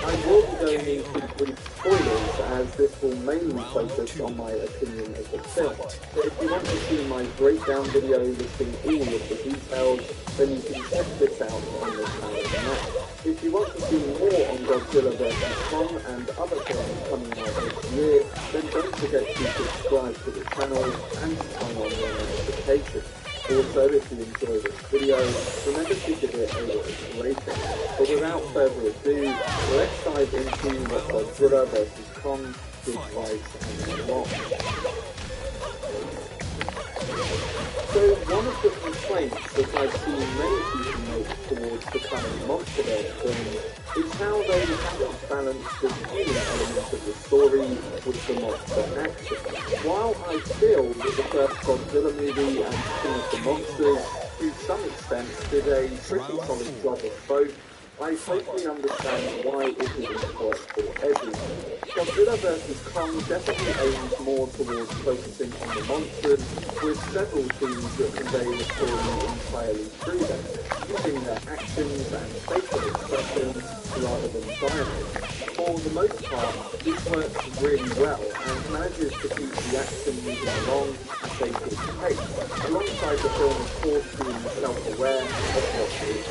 I will be going into brief spoilers, as this will mainly focus on my opinion of the film. But if you want to see my breakdown video listing all of the details, then you can check this out on the channel now. If you want to see more on Godzilla vs. Kong and other films coming out this year, then don't forget to subscribe to the channel and turn on your notifications. Also, if you enjoy this video, remember to give it a rating. But without further ado, let's dive into what Godzilla vs. Kong did right and wrong. So one of the complaints that I've seen many people make towards the current Monsterverse film is how they haven't balanced the human element of the story with the monster action. While I feel that the first Godzilla movie and King of the Monsters, to some extent, did a pretty solid job of both, I totally understand why it didn't work for everyone. Godzilla vs. Kong definitely aims more towards focusing on the monsters, with several scenes that convey the story entirely through them, using their actions and facial expressions rather than dialogue. For the most part, this works really well and manages to keep the action moving along at a good pace, alongside the film of course being self-aware of what it is.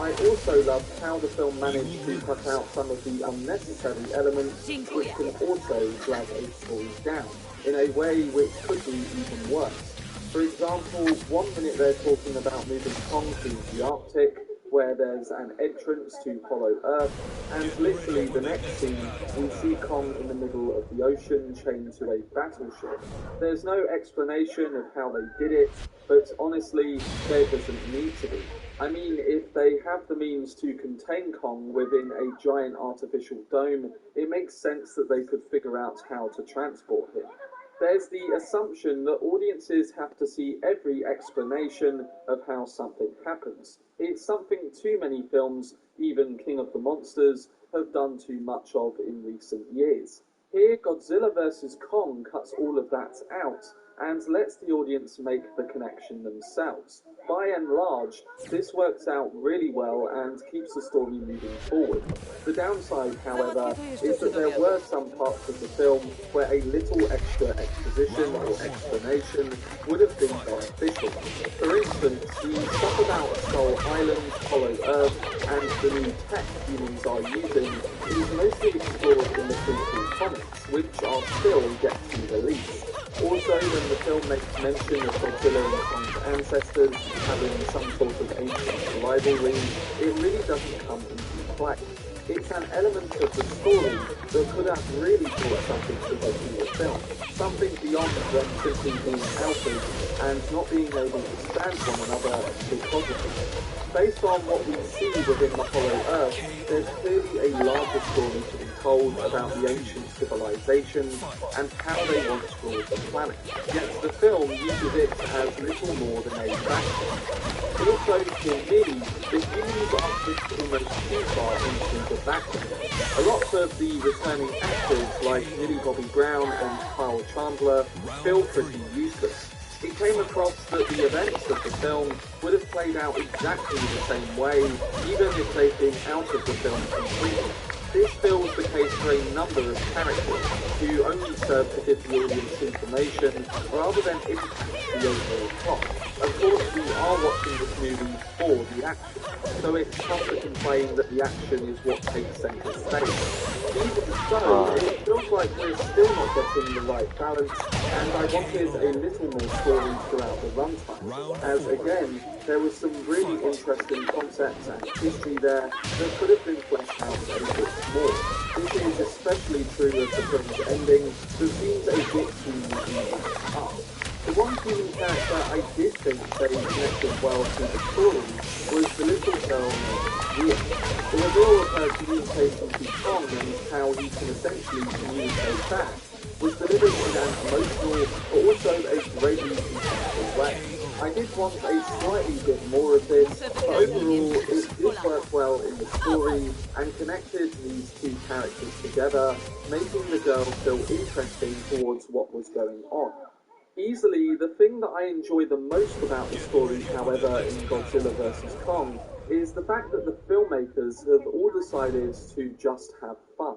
I also loved how the film managed to cut out some of the unnecessary elements which can also drag a story down, in a way which could be even worse. For example, 1 minute they're talking about moving Kong to the Arctic, where there's an entrance to Hollow Earth, and literally the next scene, we see Kong in the middle of the ocean chained to a battleship. There's no explanation of how they did it, but honestly, there doesn't need to be. I mean, if they have the means to contain Kong within a giant artificial dome, it makes sense that they could figure out how to transport him. There's the assumption that audiences have to see every explanation of how something happens. It's something too many films, even King of the Monsters, have done too much of in recent years. Here, Godzilla vs. Kong cuts all of that out and lets the audience make the connection themselves. By and large, this works out really well and keeps the story moving forward. The downside, however, is that there were some parts of the film where a little extra exposition or explanation would have been beneficial. For instance, the stuff about Skull Island, Hollow Earth, and the new tech humans are using is mostly explored in the prequel comics, which are still yet to be released. Also, when the film makes mention of Godzilla and Kong's ancestors having some sort of ancient rivalry, it really doesn't come into play. It's an element of the story that could have really brought something to the film, something beyond them simply being outers and not being able to stand one another because of it. Based on what we see within the Hollow Earth, there's clearly a larger story to be told about the ancient civilizations and how they once ruled the planet. Yet the film uses it as little more than a background. Also, for me, the humans are pushed almost too far into the background. A lot of the returning actors, like Millie Bobby Brown and Kyle Chandler, feel pretty useless. It came across that the events of the film would have played out exactly the same way, even if they'd been out of the film completely. This feels the case for a number of characters who only serve to give the audience information rather than impact the overall plot. Of course, we are watching this movie for the action, so it's tough to complain that the action is what takes centre stage. Even so, it feels like we're still not getting the right balance, and I wanted a little more story throughout the runtime, as again, there was some really interesting concepts and history there that could have been fleshed out a bit more. This is especially true of the film's ending, that seems a bit too easy up. The one human character I did think they connected well to the story was the little girl named Ria. The reveal of her communication to Kong and how he can essentially communicate back was delivered in an emotional but also a greatly impactful way. I did want a slightly bit more of this, but overall it did work well in the story and connected these two characters together, making the girl feel interesting towards what was going on. Easily, the thing that I enjoy the most about the story, however, in Godzilla vs. Kong, is the fact that the filmmakers have all decided to just have fun.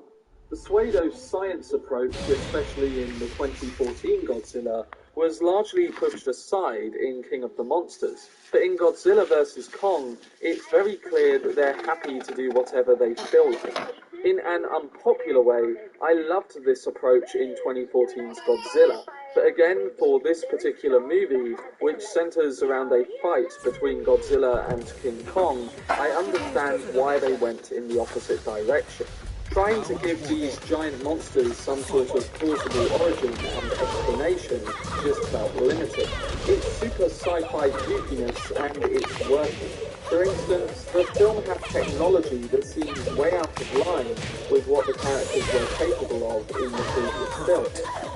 The pseudo-science approach, especially in the 2014 Godzilla, was largely pushed aside in King of the Monsters. But in Godzilla vs. Kong, it's very clear that they're happy to do whatever they feel like. In an unpopular way, I loved this approach in 2014's Godzilla. But again, for this particular movie, which centers around a fight between Godzilla and King Kong, I understand why they went in the opposite direction. Trying to give these giant monsters some sort of plausible origin and explanation just felt limited. It's super sci-fi goofiness and it's working. For instance, the film has technology that seems way out of line with what the characters were capable of in the previous film.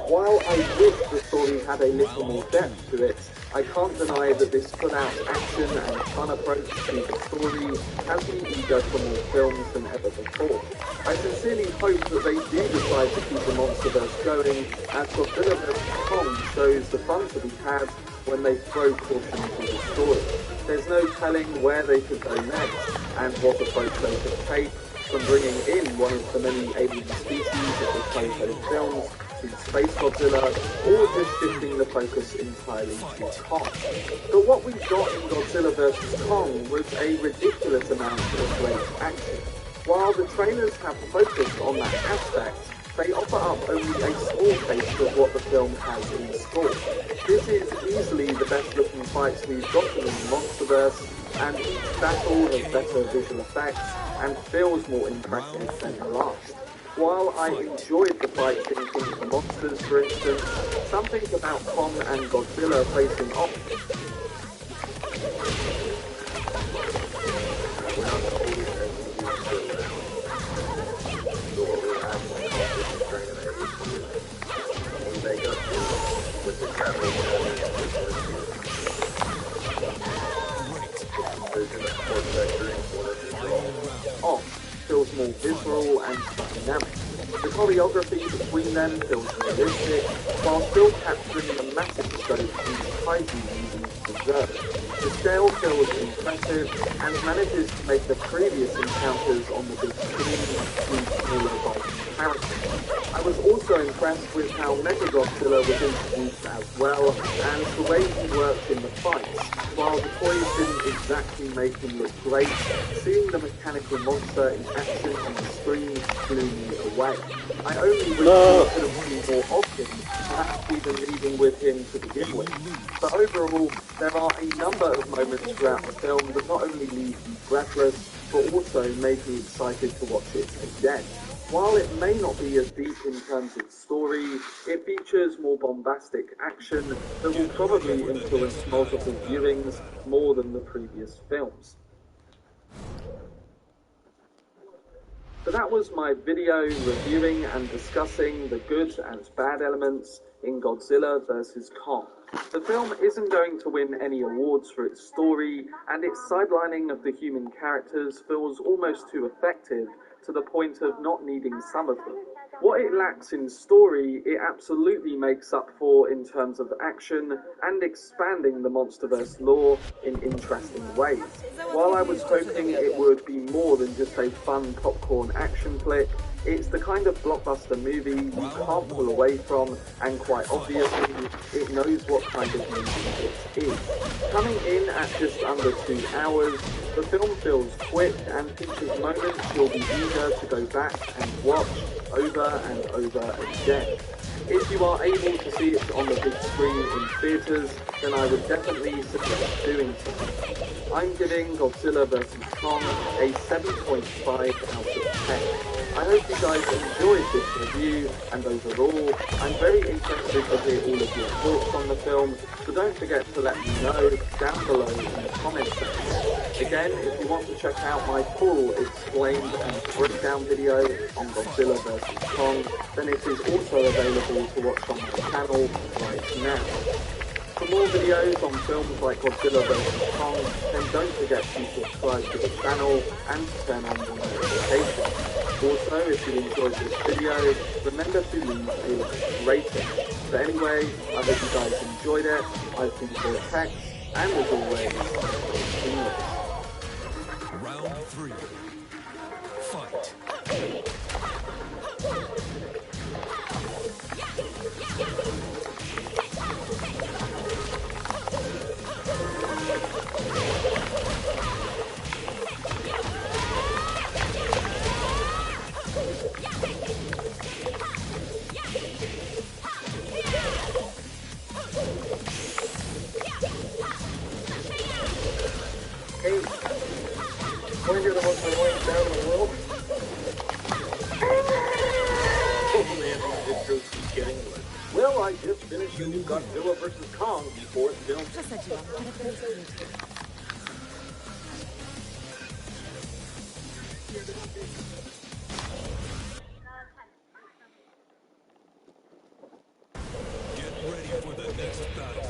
While I wish the story had a little more depth to it, I can't deny that this full-out action and fun approach to the story has me eager for more films than ever before. I sincerely hope that they do decide to keep the Monsterverse going, as Godzilla vs. Kong shows the fun to be had when they throw caution to the story. There's no telling where they could go next, and what approach they could take, from bringing in one of the many alien species that they play those films, to Space Godzilla, or just shifting the focus entirely to Kong. But what we got in Godzilla vs. Kong was a ridiculous amount of great action. While the trailers have focused on that aspect, they offer up only a small taste of what the film has in store. This is easily the best looking fights we've gotten in the Monsterverse, and each battle has better visual effects and feels more impressive than the last. While I enjoyed the fights in King of the Monsters, for instance, something about Kong and Godzilla facing off natural and dynamic. The choreography between them feels realistic, while still capturing the massive scope these kaiju movies deserve. The scale feels impressive and manages to make the previous encounters on the big screen seem smaller by comparison. I was also impressed with how Mechagodzilla was introduced as well, and the way he worked in the fights. While the toys didn't exactly make him look great, seeing the mechanical monster in action on the screen blew me away. I only wish we could have seen more of him, perhaps even leading with him to begin with. But overall, there are a number of moments throughout the film that not only leave you breathless, but also made me excited to watch it again. While it may not be as deep in terms of story, it features more bombastic action that will probably influence multiple viewings more than the previous films. So that was my video reviewing and discussing the good and bad elements in Godzilla vs. Kong. The film isn't going to win any awards for its story, and its sidelining of the human characters feels almost too effective to the point of not needing some of them. What it lacks in story, it absolutely makes up for in terms of action and expanding the MonsterVerse lore in interesting ways. While I was hoping it would be more than just a fun popcorn action flick, it's the kind of blockbuster movie you can't pull away from, and quite obviously, it knows what kind of movie it is. Coming in at just under 2 hours, the film feels quick and features moments you'll be eager to go back and watch over and over again. If you are able to see it on the big screen in theatres, then I would definitely suggest doing so. I'm giving Godzilla vs. Kong a 7.5 out of 10. I hope you guys enjoyed this review, and overall, I'm very interested to hear all of your thoughts on the film, so don't forget to let me know down below in the comments section. Again, if you want to check out my full explained and breakdown video on Godzilla vs. Kong, then it is also available to watch on my channel right now. For more videos on films like Godzilla vs. Kong, then don't forget to subscribe to the channel and to turn on the notifications. Also, if you enjoyed this video, remember to leave a rating. But anyway, I hope you guys enjoyed it. I've been Tekken, and as always, English. Round 3. Fight. Hey, want to hear the most annoying sound in the world? Oh man, these intros keep getting worse. Well, I just finished the new Godzilla vs. Kong before it's filmed. Przesadziłam, ale to jest krótkie. Get ready for the next battle.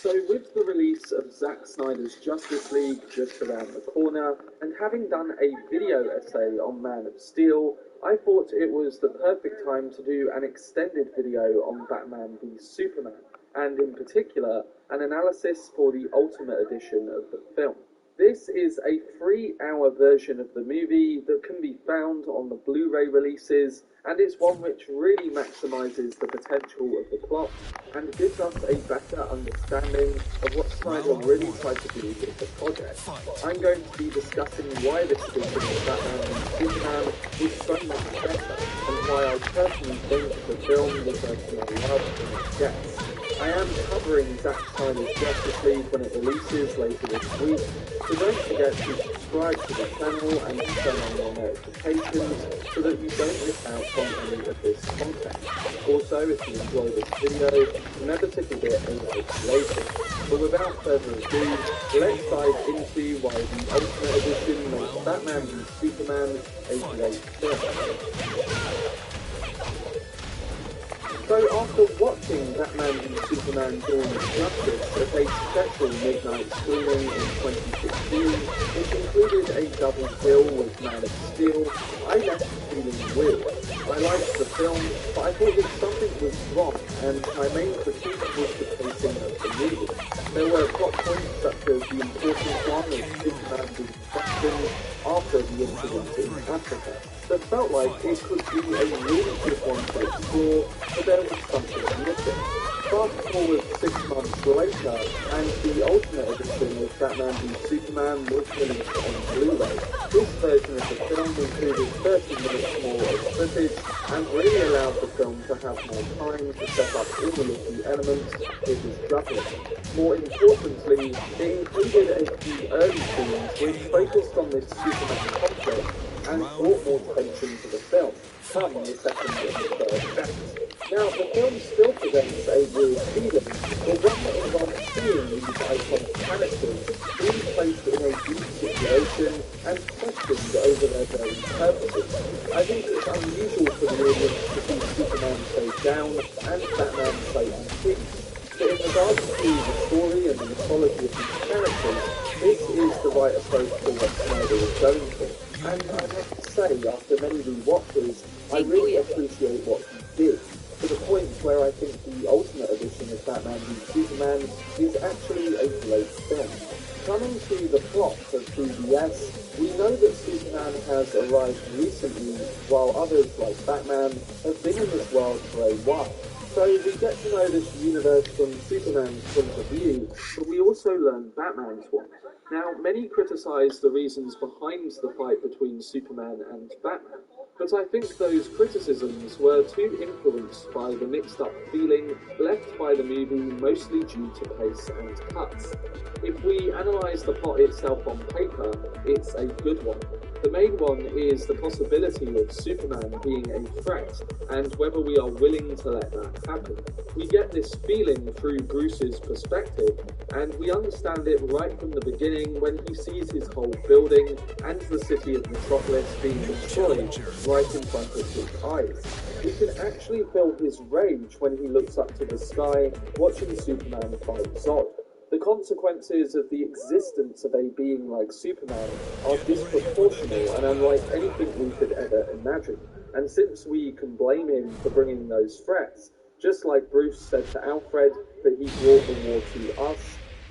So with the release of Zack Snyder's Justice League just around the corner, and having done a video essay on Man of Steel, I thought it was the perfect time to do an extended video on Batman v Superman, and in particular, an analysis for the Ultimate Edition of the film. This is a 3-hour version of the movie that can be found on the Blu-ray releases, and it's one which really maximises the potential of the plot and gives us a better understanding of what Snyder really tried to do with the project. I'm going to be discussing why this edition of Batman v Superman was so much better, and why I personally think the film deserves more love than it gets. I am covering Zack Snyder's Justice League when it releases later this week, so don't forget to subscribe to the channel and to turn on your notifications so that you don't miss out on any of this content. Also, if you enjoy this video, remember to give it a like later. But without further ado, let's dive into why the Ultimate Edition makes Batman v Superman a great film. after watching Batman v Superman Dawn of Justice at a special midnight screening in 2016, which included a double bill with Man of Steel, I left feeling weird. I liked the film, but I thought that something was wrong, and my main critique was the pacing of the movie. There were plot points such as the important one of Superman being questioned after the incident in Africa that felt like it could be a really good one to explore, but there was something missing. Fast forward 6 months later, and the Ultimate Edition of Batman v Superman was released on Blu-ray. This version of the film included 30 minutes more of footage, and really allowed the film to have more time to set up all of the elements it was juggling. More importantly, it included a few early scenes which focused on this Superman conflict and brought more tension to the film, come the second and the third acts. Now, the film still presents a weird feeling, but one that involves seeing these iconic characters being placed in a deep situation and questioned over their very purposes. I think it's unusual for the audience to see Superman played down and Batman played in peace. But in regards to the story and the mythology of these characters, this is the right approach for what Snyder is going for. And I have to say, after many rewatches, I really appreciate what he did, to the point where I think the Ultimate Edition of Batman v Superman is actually a great film. Coming to the plot of BVS, we know that Superman has arrived recently, while others like Batman have been in this world for a while. So we get to know this universe from Superman's point of view, but we also learn Batman's one. Now, many criticise the reasons behind the fight between Superman and Batman, but I think those criticisms were too influenced by the mixed-up feeling left by the movie, mostly due to pace and cuts. If we analyse the plot itself on paper, it's a good one. The main one is the possibility of Superman being a threat, and whether we are willing to let that happen. We get this feeling through Bruce's perspective, and we understand it right from the beginning when he sees his whole building and the city of Metropolis being destroyed right in front of his eyes. We can actually feel his rage when he looks up to the sky, watching Superman fight Zod. The consequences of the existence of a being like Superman are disproportional and unlike anything we could ever imagine. And since we can blame him for bringing those threats, just like Bruce said to Alfred that he brought the war to us,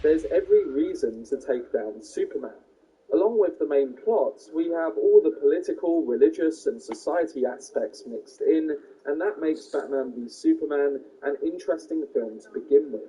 there's every reason to take down Superman. Along with the main plots, we have all the political, religious, and society aspects mixed in, and that makes Batman v Superman an interesting film to begin with.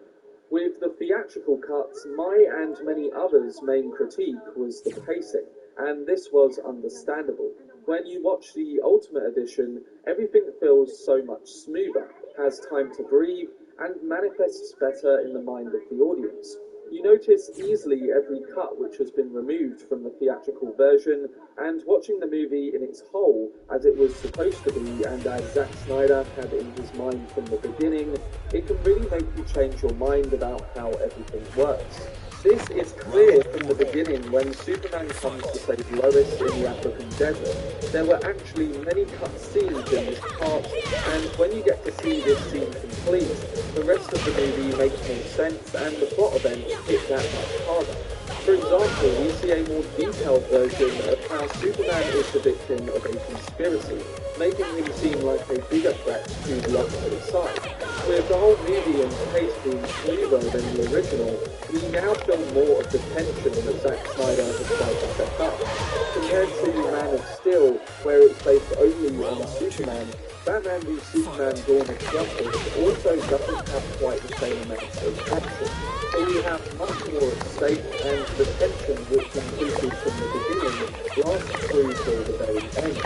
With the theatrical cuts, my and many others' main critique was the pacing, and this was understandable. When you watch the Ultimate Edition, everything feels so much smoother, has time to breathe, and manifests better in the mind of the audience. You notice easily every cut which has been removed from the theatrical version, and watching the movie in its whole, as it was supposed to be and as Zack Snyder had in his mind from the beginning, it can really make you change your mind about how everything works. This is clear from the beginning when Superman comes to save Lois in the African desert. There were actually many cut scenes in this part, and when you get to see this scene complete, the rest of the movie makes more sense and the plot events hit that much harder. For example, we see a more detailed version of how Superman is the victim of a conspiracy, making him seem like a bigger threat to the opposite side. With the whole movie and pace being smoother than the original, we now feel more of the tension that Zack Snyder has tried to set up. Compared to Man of Steel, where it's based only on Superman, Batman v Superman Dawn of Justice also doesn't have quite the same amount of action. So we have much more at stake, and the tension which increases from the beginning lasts through till the very end.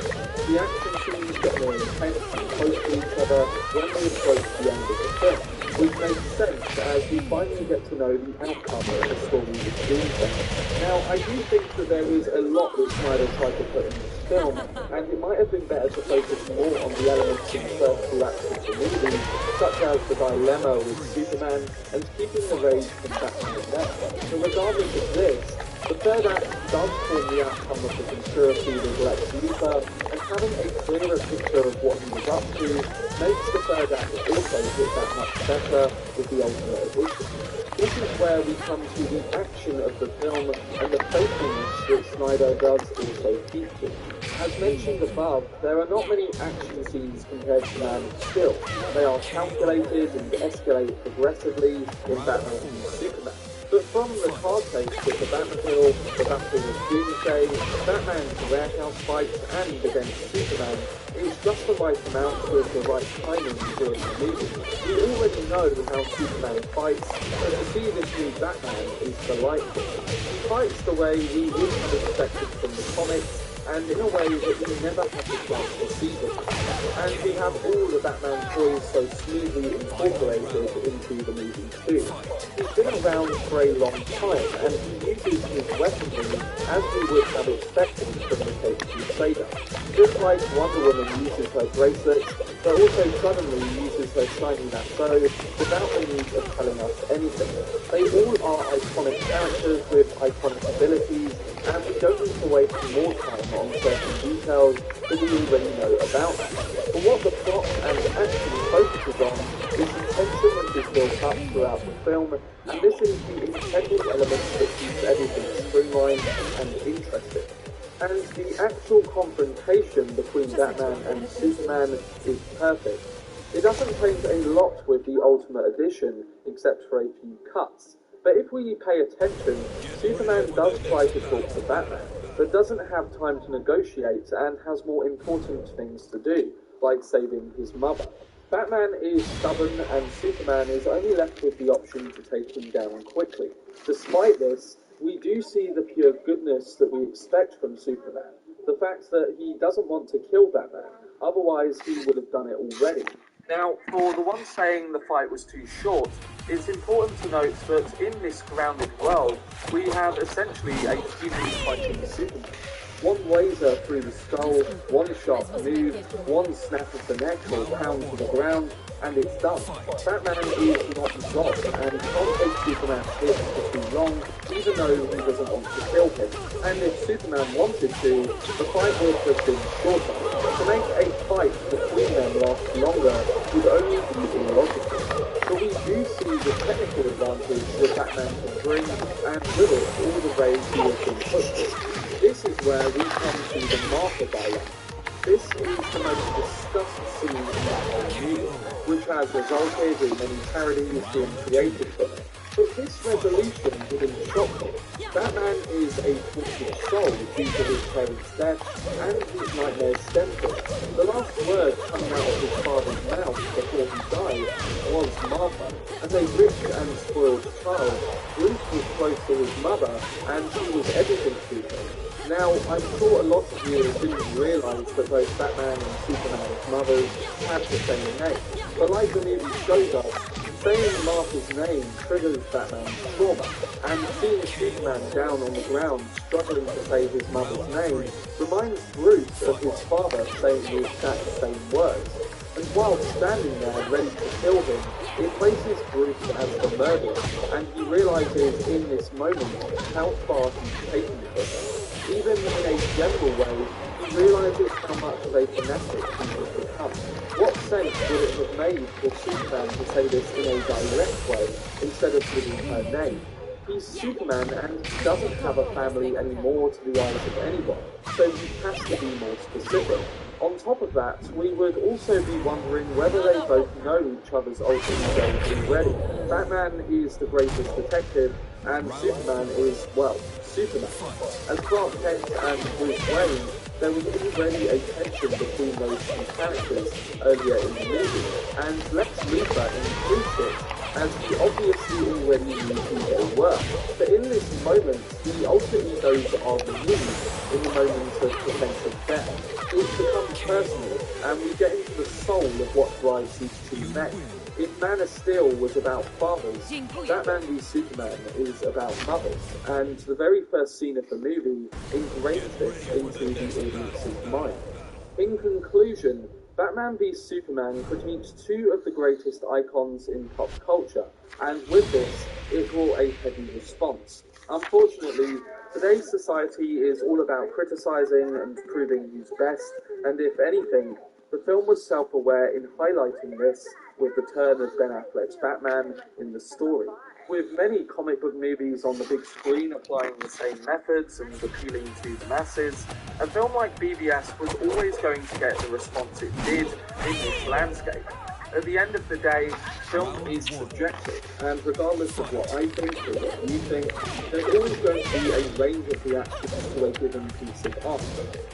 The action scenes get more intense and close to each other when we approach the end of the film, which makes sense as we finally get to know the outcome of the story of Doomsday. Now, I do think that there is a lot that Snyder tried to put in this film, and it might have been better to focus more on the elements in the first two acts of the movie, such as the dilemma with Superman and keeping the rage from Batman and Netflix. So regardless of this, the third act does form the outcome of the conspiracy with Lex Luthor and having a clearer picture of what he was up to makes the third act also hit that much better with the Ultimate Edition. This is where we come to the action of the film and the faithfulness that Snyder does also keep to. As mentioned above, there are not many action scenes compared to Man of Steel. They are calculated and escalate progressively in Batman v Superman. But from the car chase with the Batmobile, the Battle of Doomsday, Batman's warehouse fights, and against Superman, it's just the right amount with the right timing during the movie. We already know how Superman fights, but to see this new Batman is delightful. He fights the way we would have expected from the comics, and in a way that we never had the chance to see them. And we have all the Batman toys so smoothly incorporated into the movie too. He's been around for a long time, and he uses his weaponry as we would have expected from the Caped Crusader. Just like Wonder Woman uses her bracelets, but also suddenly uses her shiny lasso without the need of telling us anything. They all are iconic characters with iconic abilities, and we don't need to waste more time on certain details that we already know about them. But what the plot and action focuses on is the tension that is built up throughout the film, and this is the intended element that keeps everything streamlined and interesting. And the actual confrontation between Batman and Superman is perfect. It doesn't change a lot with the Ultimate Edition, except for a few cuts. But if we pay attention, Superman does try to talk to Batman, but doesn't have time to negotiate and has more important things to do, like saving his mother. Batman is stubborn and Superman is only left with the option to take him down quickly. Despite this, we do see the pure goodness that we expect from Superman. The fact that he doesn't want to kill Batman, otherwise he would have done it already. Now, for the one saying the fight was too short, it's important to note that in this grounded world, we have essentially a human fighting Superman. One laser through the skull, one sharp move, one snap of the neck or pound to the ground, and it's done. Batman is not God, and can't take Superman's hits for too long, even though he doesn't want to kill him. And if Superman wanted to, the fight would have been shorter. To make a fight between them last longer would only be illogical. But we do see the technical advantage that Batman can bring, and with it, all the rage he has been put through. This is where we come to the marker dialogue. This is the most discussed scene in the whole movie, which has resulted in many parodies being created from it. But this resolution didn't shock me. Batman is a tortured soul due to his parents' death, and his nightmares stem from it. The last word coming out of his father's mouth before he died was Martha. As a rich and spoiled child, Bruce was close to his mother, and she was everything to him. Now, I'm sure a lot of you didn't realise that both Batman and Superman's mothers have the same name, but like the movie shows us, saying Martha's name triggers Batman's trauma, and seeing Superman down on the ground struggling to say his mother's name reminds Bruce of his father saying the exact same words. And while standing there ready to kill him, it places Bruce as the murderer, and he realises in this moment how far he's taken it. Even in a general way, he realises how much of a fanatic he has become. What sense would it have made for Superman to say this in a direct way, instead of giving her name? He's Superman and he doesn't have a family anymore to the eyes of anyone, so he has to be more specific. On top of that, we would also be wondering whether they both know each other's alter egos already. Batman is the greatest detective, and Superman is, well, Superman. As Clark Kent and Bruce Wayne, there was already a tension between those two characters earlier in the movie, and Lex Luthor increased it, as he obviously already knew who they were. But in this moment, the alter egos are removed in the moments of potential death. It becomes personal, and we get into the soul of what drives these two men. If Man of Steel was about fathers, Batman v Superman is about mothers, and the very first scene of the movie ingrains this into the audience's mind. In conclusion, Batman v Superman critiques two of the greatest icons in pop culture, and with this, it brought a heavy response. Unfortunately, today's society is all about criticising and proving who's best, and if anything, the film was self-aware in highlighting this with the turn of Ben Affleck's Batman in the story. With many comic book movies on the big screen applying the same methods and appealing to the masses, a film like BVS was always going to get the response it did in this landscape. At the end of the day, film is subjective, and regardless of what I think or what you think, there's always going to be a range of reactions to a given piece of art.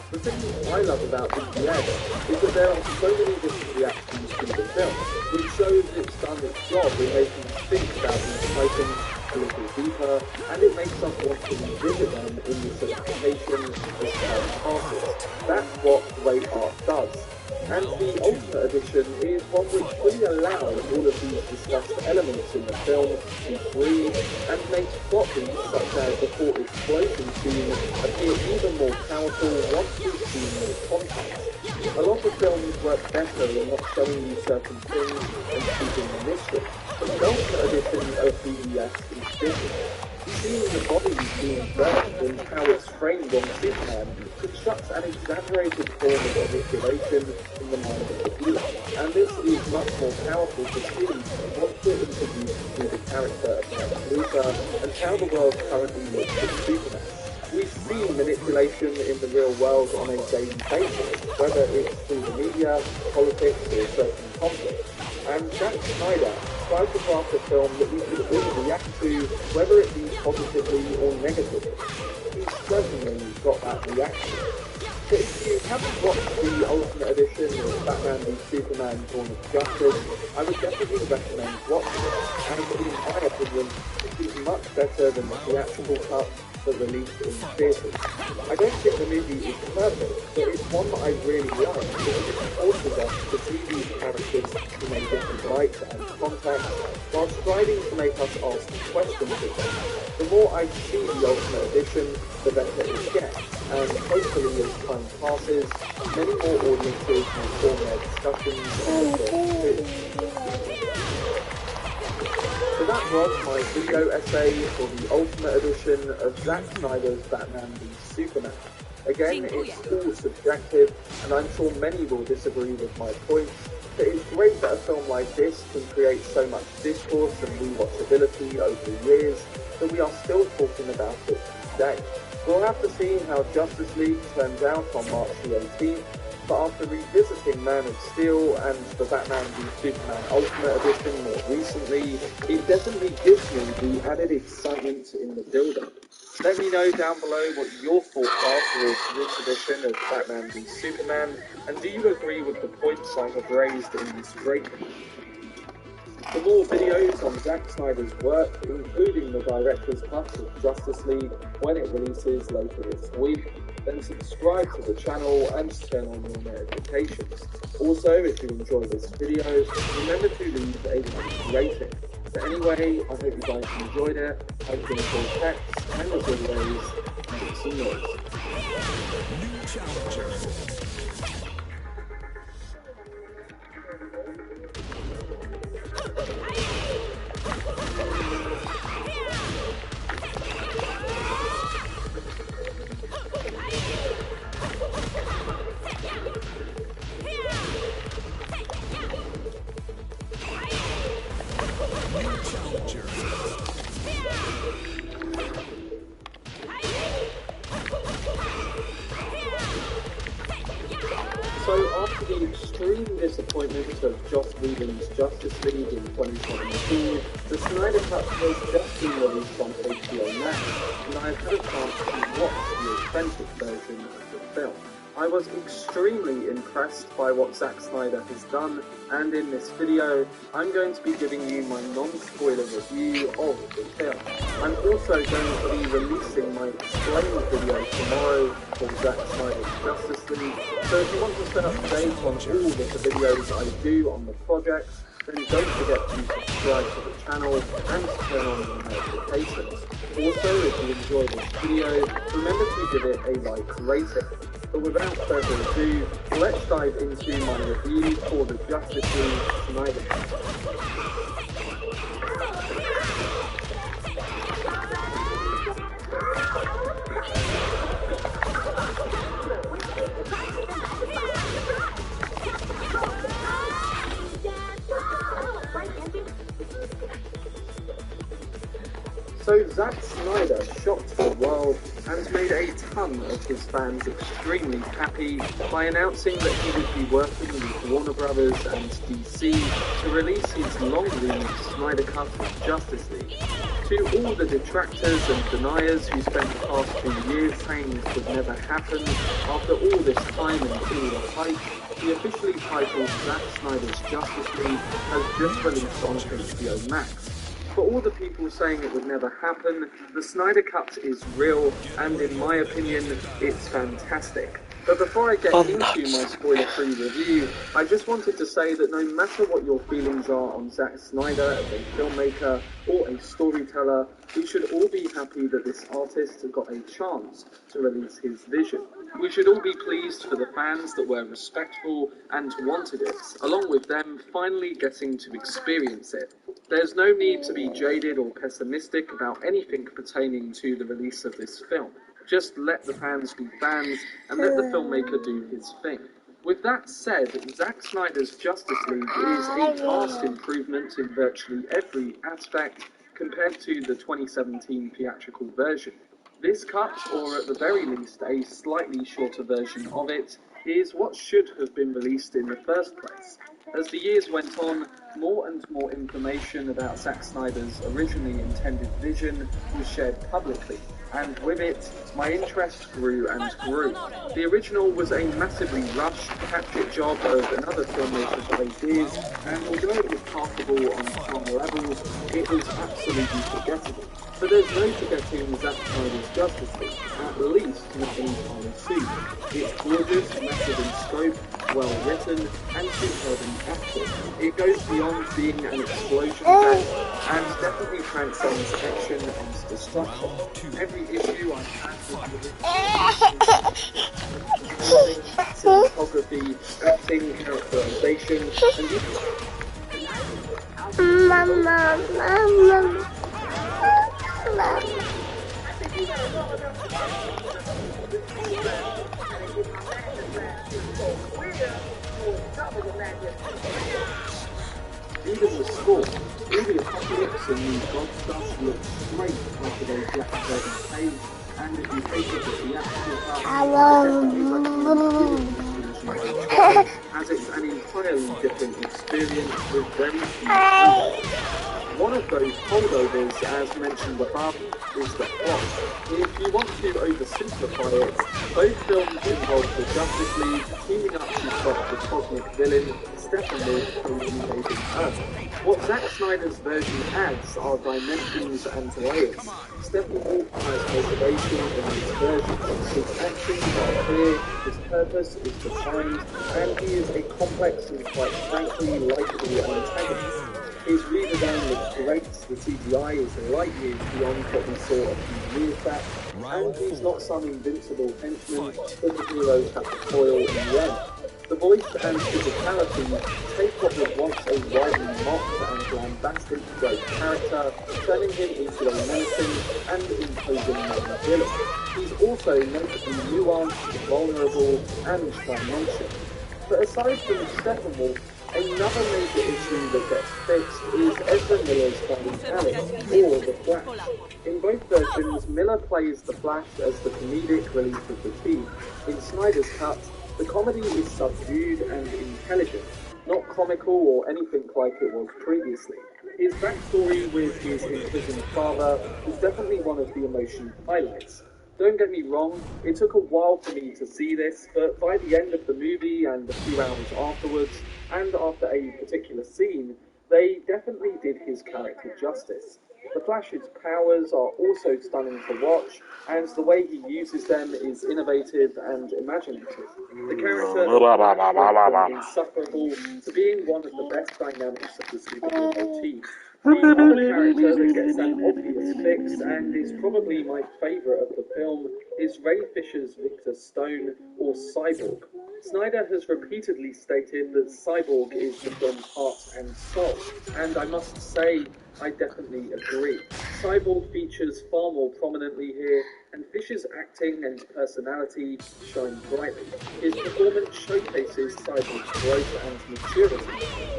The thing I love about BVS is that there are so many different reactions to the film, which shows it's done its job in making us think about these items a little deeper, and it makes us want to revisit them in the sophistication as time passes. That's what great art does. And the Ultimate Edition is one which fully allows all of these discussed elements in the film to breathe and makes plot beats such as the Fort explosion scene appear even more powerful once we've seen more context. A lot of films work better in not showing you certain things and keeping the mystery, but the Ultimate Edition of BVS is different. Seeing the body being burned and how it's framed on Superman constructs an exaggerated form of manipulation in the mind of the viewer, and this is much more powerful to see once we're introduced to the character of Lex Luthor and how the world currently looks at Superman. We see manipulation in the real world on a daily basis, whether it's through the media, politics, or certain conflicts. And Zack Snyder tried to craft a film that we could all react to, whether it be positively or negatively. He's certainly got that reaction. But if you haven't watched the Ultimate Edition of Batman v Superman Dawn of Justice, I would definitely recommend watching it, and in my opinion, it is much better than the theatrical cut that released in theatres. I don't think the movie is perfect, but it's one that I really like because it forces us to see these characters in a different light and context, while striving to make us ask questions of them. The more I see the Ultimate Edition, the better it gets, and hopefully as time passes, many more audiences will form their discussions on the film too. So that was my video essay for the Ultimate Edition of Zack Snyder's Batman v Superman. Again, it's all subjective, and I'm sure many will disagree with my points, but it's great that a film like this can create so much discourse and rewatchability over the years that we are still talking about it today. We'll have to see how Justice League turns out on March the 18th, but after revisiting Man of Steel and the Batman v Superman Ultimate Edition more recently, it definitely gives me the added excitement in the build-up. Let me know down below what your thoughts are towards this edition of Batman v Superman, and do you agree with the points I have raised in this breakdown? For more videos on Zack Snyder's work, including the director's cut of Justice League when it releases later this week, then subscribe to the channel and turn on your notifications. Also, if you enjoyed this video, remember to leave a rating. But anyway, I hope you guys enjoyed it. I hope you enjoyed text, and as always, make some noise. New challenger. So after the extreme disappointment of Joss Whedon's Justice League in 2017, the Snyder Cut has just been released on HBO Max, and I have had a chance to watch the authentic version of the film. I was extremely impressed by what Zack Snyder has done, and in this video, I'm going to be giving you my non-spoiler review of the film. I'm also going to be releasing my explained video tomorrow for Zack Snyder's Justice League, so if you want to stay up to date on all of the videos I do on the project, then don't forget to subscribe to the channel and turn on the notifications. Also, if you enjoyed this video, remember to give it a like rating. But without further ado, let's dive into my review for the Justice League Snyder Cut. So Zack Snyder shocked the world and made a ton of his fans extremely happy by announcing that he would be working with Warner Brothers and DC to release his long-rumored Snyder Cut of Justice League. To all the detractors and deniers who spent the past 2 years saying this would never happen, after all this time and all the hype, the officially titled Zack Snyder's Justice League has just released on HBO Max. For all the people saying it would never happen, the Snyder Cut is real, and in my opinion, it's fantastic. But before I get into my spoiler-free review, I just wanted to say that no matter what your feelings are on Zack Snyder as a filmmaker or a storyteller, we should all be happy that this artist got a chance to release his vision. We should all be pleased for the fans that were respectful and wanted it, along with them finally getting to experience it. There's no need to be jaded or pessimistic about anything pertaining to the release of this film. Just let the fans be fans and let the filmmaker do his thing. With that said, Zack Snyder's Justice League is a vast improvement in virtually every aspect compared to the 2017 theatrical version. This cut, or at the very least a slightly shorter version of it, is what should have been released in the first place. As the years went on, more and more information about Zack Snyder's originally intended vision was shared publicly, and with it, my interest grew and grew. The original was a massively rushed, hatchet job of another filmmaker's ideas, and although it was passable on some levels, it was absolutely forgettable. But there's no forgetting Zack Snyder's Justice League, at least not anytime soon. It's gorgeous, massive in scope, well written, and superb in acting. It goes beyond being an explosion fest, and definitely transcends action and destruction. Every issue I've had with cinematography, acting, characterization, and even the score, all the apocalypse and the god stuff looks great after those black curtains fade, and if you take it as the actual as it's an entirely different experience with very few holdovers. One of those holdovers, as mentioned above, is the plot. If you want to oversimplify it, both films involve the Justice League teaming up to stop the cosmic villain Steppenwolf from invading Earth. What Zack Snyder's version adds are dimensions and layers. Steppenwolf has motivation in his version. His actions are clear, his purpose is defined, and he is a complex and quite frankly likable antagonist. His redesign looks great, the CGI is light years beyond what we saw a few years back, and he's not some invincible henchman that the heroes have to foil in the end. The voice and physicality take what was once a widely mocked and lambasted great character, turning him into a menacing and imposing main villain. He's also notably nuanced, vulnerable, and dimensional. But aside from Steppenwolf, another major issue that gets fixed is Ezra Miller's Barry Allen, or The Flash. In both versions, Miller plays The Flash as the comedic relief of the team. In Snyder's cut, the comedy is subdued and intelligent, not comical or anything like it was previously. His backstory with his imprisoned father was definitely one of the emotion highlights. Don't get me wrong, it took a while for me to see this, but by the end of the movie and a few hours afterwards, and after a particular scene, they definitely did his character justice. The Flash's powers are also stunning to watch, and the way he uses them is innovative and imaginative. The character is insufferable to being one of the best dynamics of the superhero team. The other character that gets an obvious fix, and is probably my favourite of the film, is Ray Fisher's Victor Stone, or Cyborg. Snyder has repeatedly stated that Cyborg is the film's heart and soul, and I must say, I definitely agree. Cyborg features far more prominently here, and Fisher's acting and personality shine brightly. His performance showcases Cyborg's growth and maturity.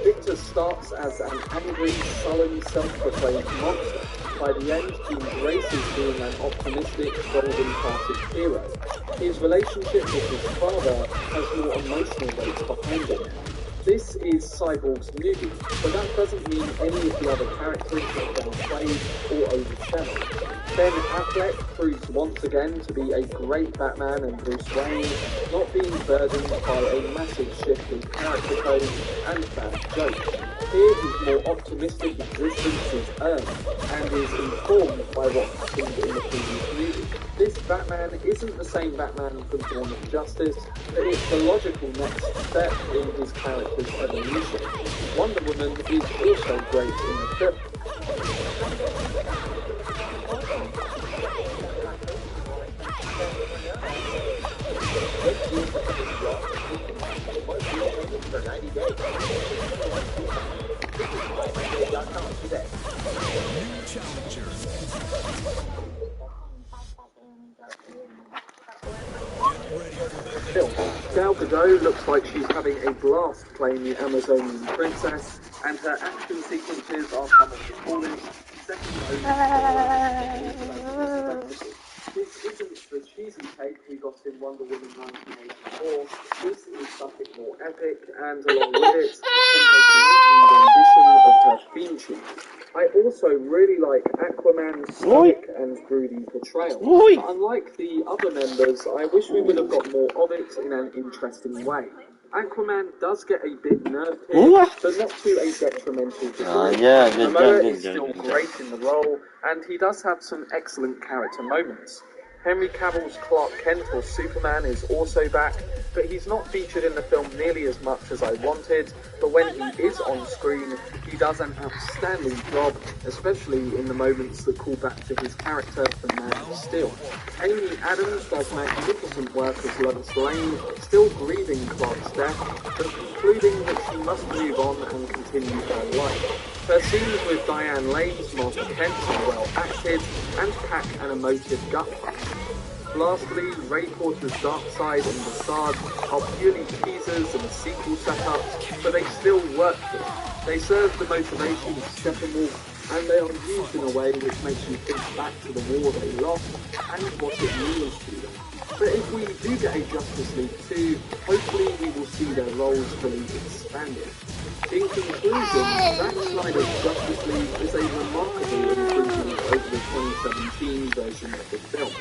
Victor starts as an angry, sullen, self-proclaimed monster. By the end, he embraces being an optimistic, golden-hearted hero. His relationship with his father has more emotional weight behind it. This is Cyborg's movie, but that doesn't mean any of the other characters are downplayed or overshadowed. Ben Affleck proves once again to be a great Batman and Bruce Wayne, not being burdened by a massive shift in character code and bad jokes. Here his more optimistic existence is earned and is informed by what happened in the previous movie. This Batman isn't the same Batman from Dawn of Justice, but it's the logical next step in his character's evolution. Wonder Woman is also great in the film. New challenger. Get ready for the Film. Gal Gadot looks like she's having a blast playing the Amazonian princess, and her action sequences are some of the coolest, second only to This isn't the cheesy take we got in Wonder Woman 1984. This is something more epic, and along with it, some rendition of her theme tune. I also really like Aquaman's stoic and broody portrayal. But unlike the other members, I wish we would have got more of it in an interesting way. Aquaman does get a bit nerve here, but not to a detrimental degree. Momoa is still great in the role, and he does have some excellent character moments. Henry Cavill's Clark Kent or Superman is also back, but he's not featured in the film nearly as much as I wanted, but when he is on screen, he does an outstanding job, especially in the moments that call back to his character from Man of Steel. Amy Adams does magnificent work as Lois Lane, still grieving Clark's death, but concluding that she must move on and continue her life. Her scenes with Diane Lane's Master Kent are well acted and pack an emotive gut punch. Lastly, Ray Porter's Darkseid and Bastard are purely teasers and sequel setups, but they still work for them. They serve the motivation of Steppenwolf, and they are used in a way which makes you think back to the war they lost and what it means to them. But if we do get a Justice League 2, hopefully we will see their roles fully expanded. In conclusion, Zack Snyder's Justice League is a remarkable improvement over the 2017 version of the film.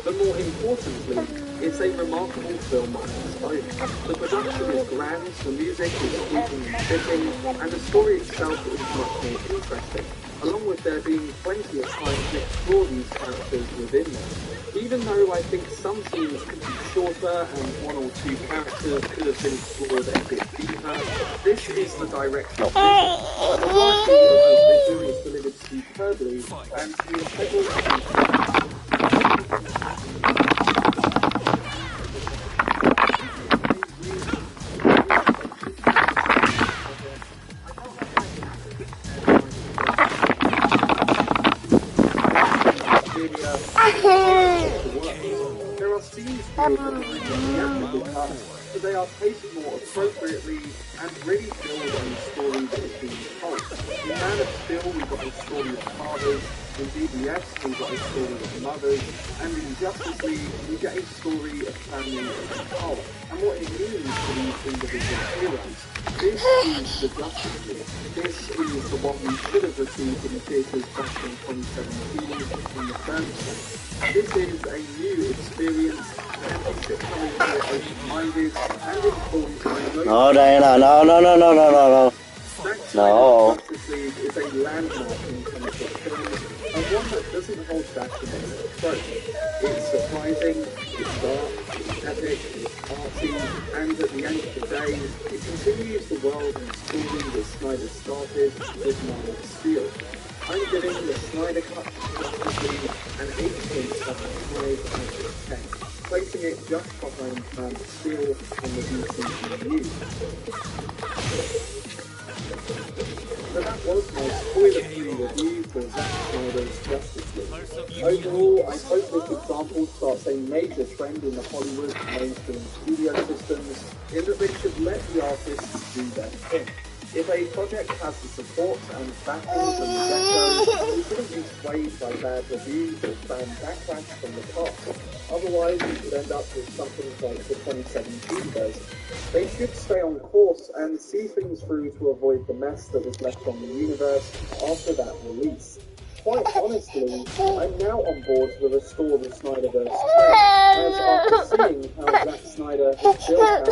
But more importantly, it's a remarkable film on its own. The production is grand, the music is sweeping and fitting, and the story itself is much more interesting, along with there being plenty of time to explore these characters within them. Even though I think some scenes could be shorter and one or two characters could have been explored a bit deeper, this is the direction of vision. The majority of the visual is delivered superbly, and the integral There are scenes here that are theatrical cuts, but they are paced more appropriately and really build on the story that is being told. In Man of Steel, we've got a story of fathers, in BBS, we've got a story of mothers, and in Justice League, we get a story of family and power, and what it means for these individual heroes. This is the Justice League. This is the one we should have received in theatres back in 2017 in the first place. This is a new experience, and it should come in here open-minded and informed by no... No, Diana, no. No. Justice League is a landmark in comic book film, and one that doesn't hold back in its approach. It's surprising, it's dark, it's epic, it's arty, and at the end of the day, it continues the world and story that Snyder started with Man of Steel. I'm giving the Snyder Cut Justice League an 8.75 out of 10, placing it just behind Man of Steel on the DCEU. So that was my spoiler-free review for Zack Snyder's Justice League. Overall, I hope this example starts a major trend in the Hollywood mainstream studio systems in that they should let the artists do their thing. If a project has the support and backing from the get-go, it shouldn't be swayed by bad reviews or fan backlash from the cast. Otherwise, we could end up with something like the 2017 version. They should stay on course and see things through to avoid the mess that was left on the universe after that release. Quite honestly, I'm now on board to restore the Snyderverse 10, as after seeing how Zack Snyder has built out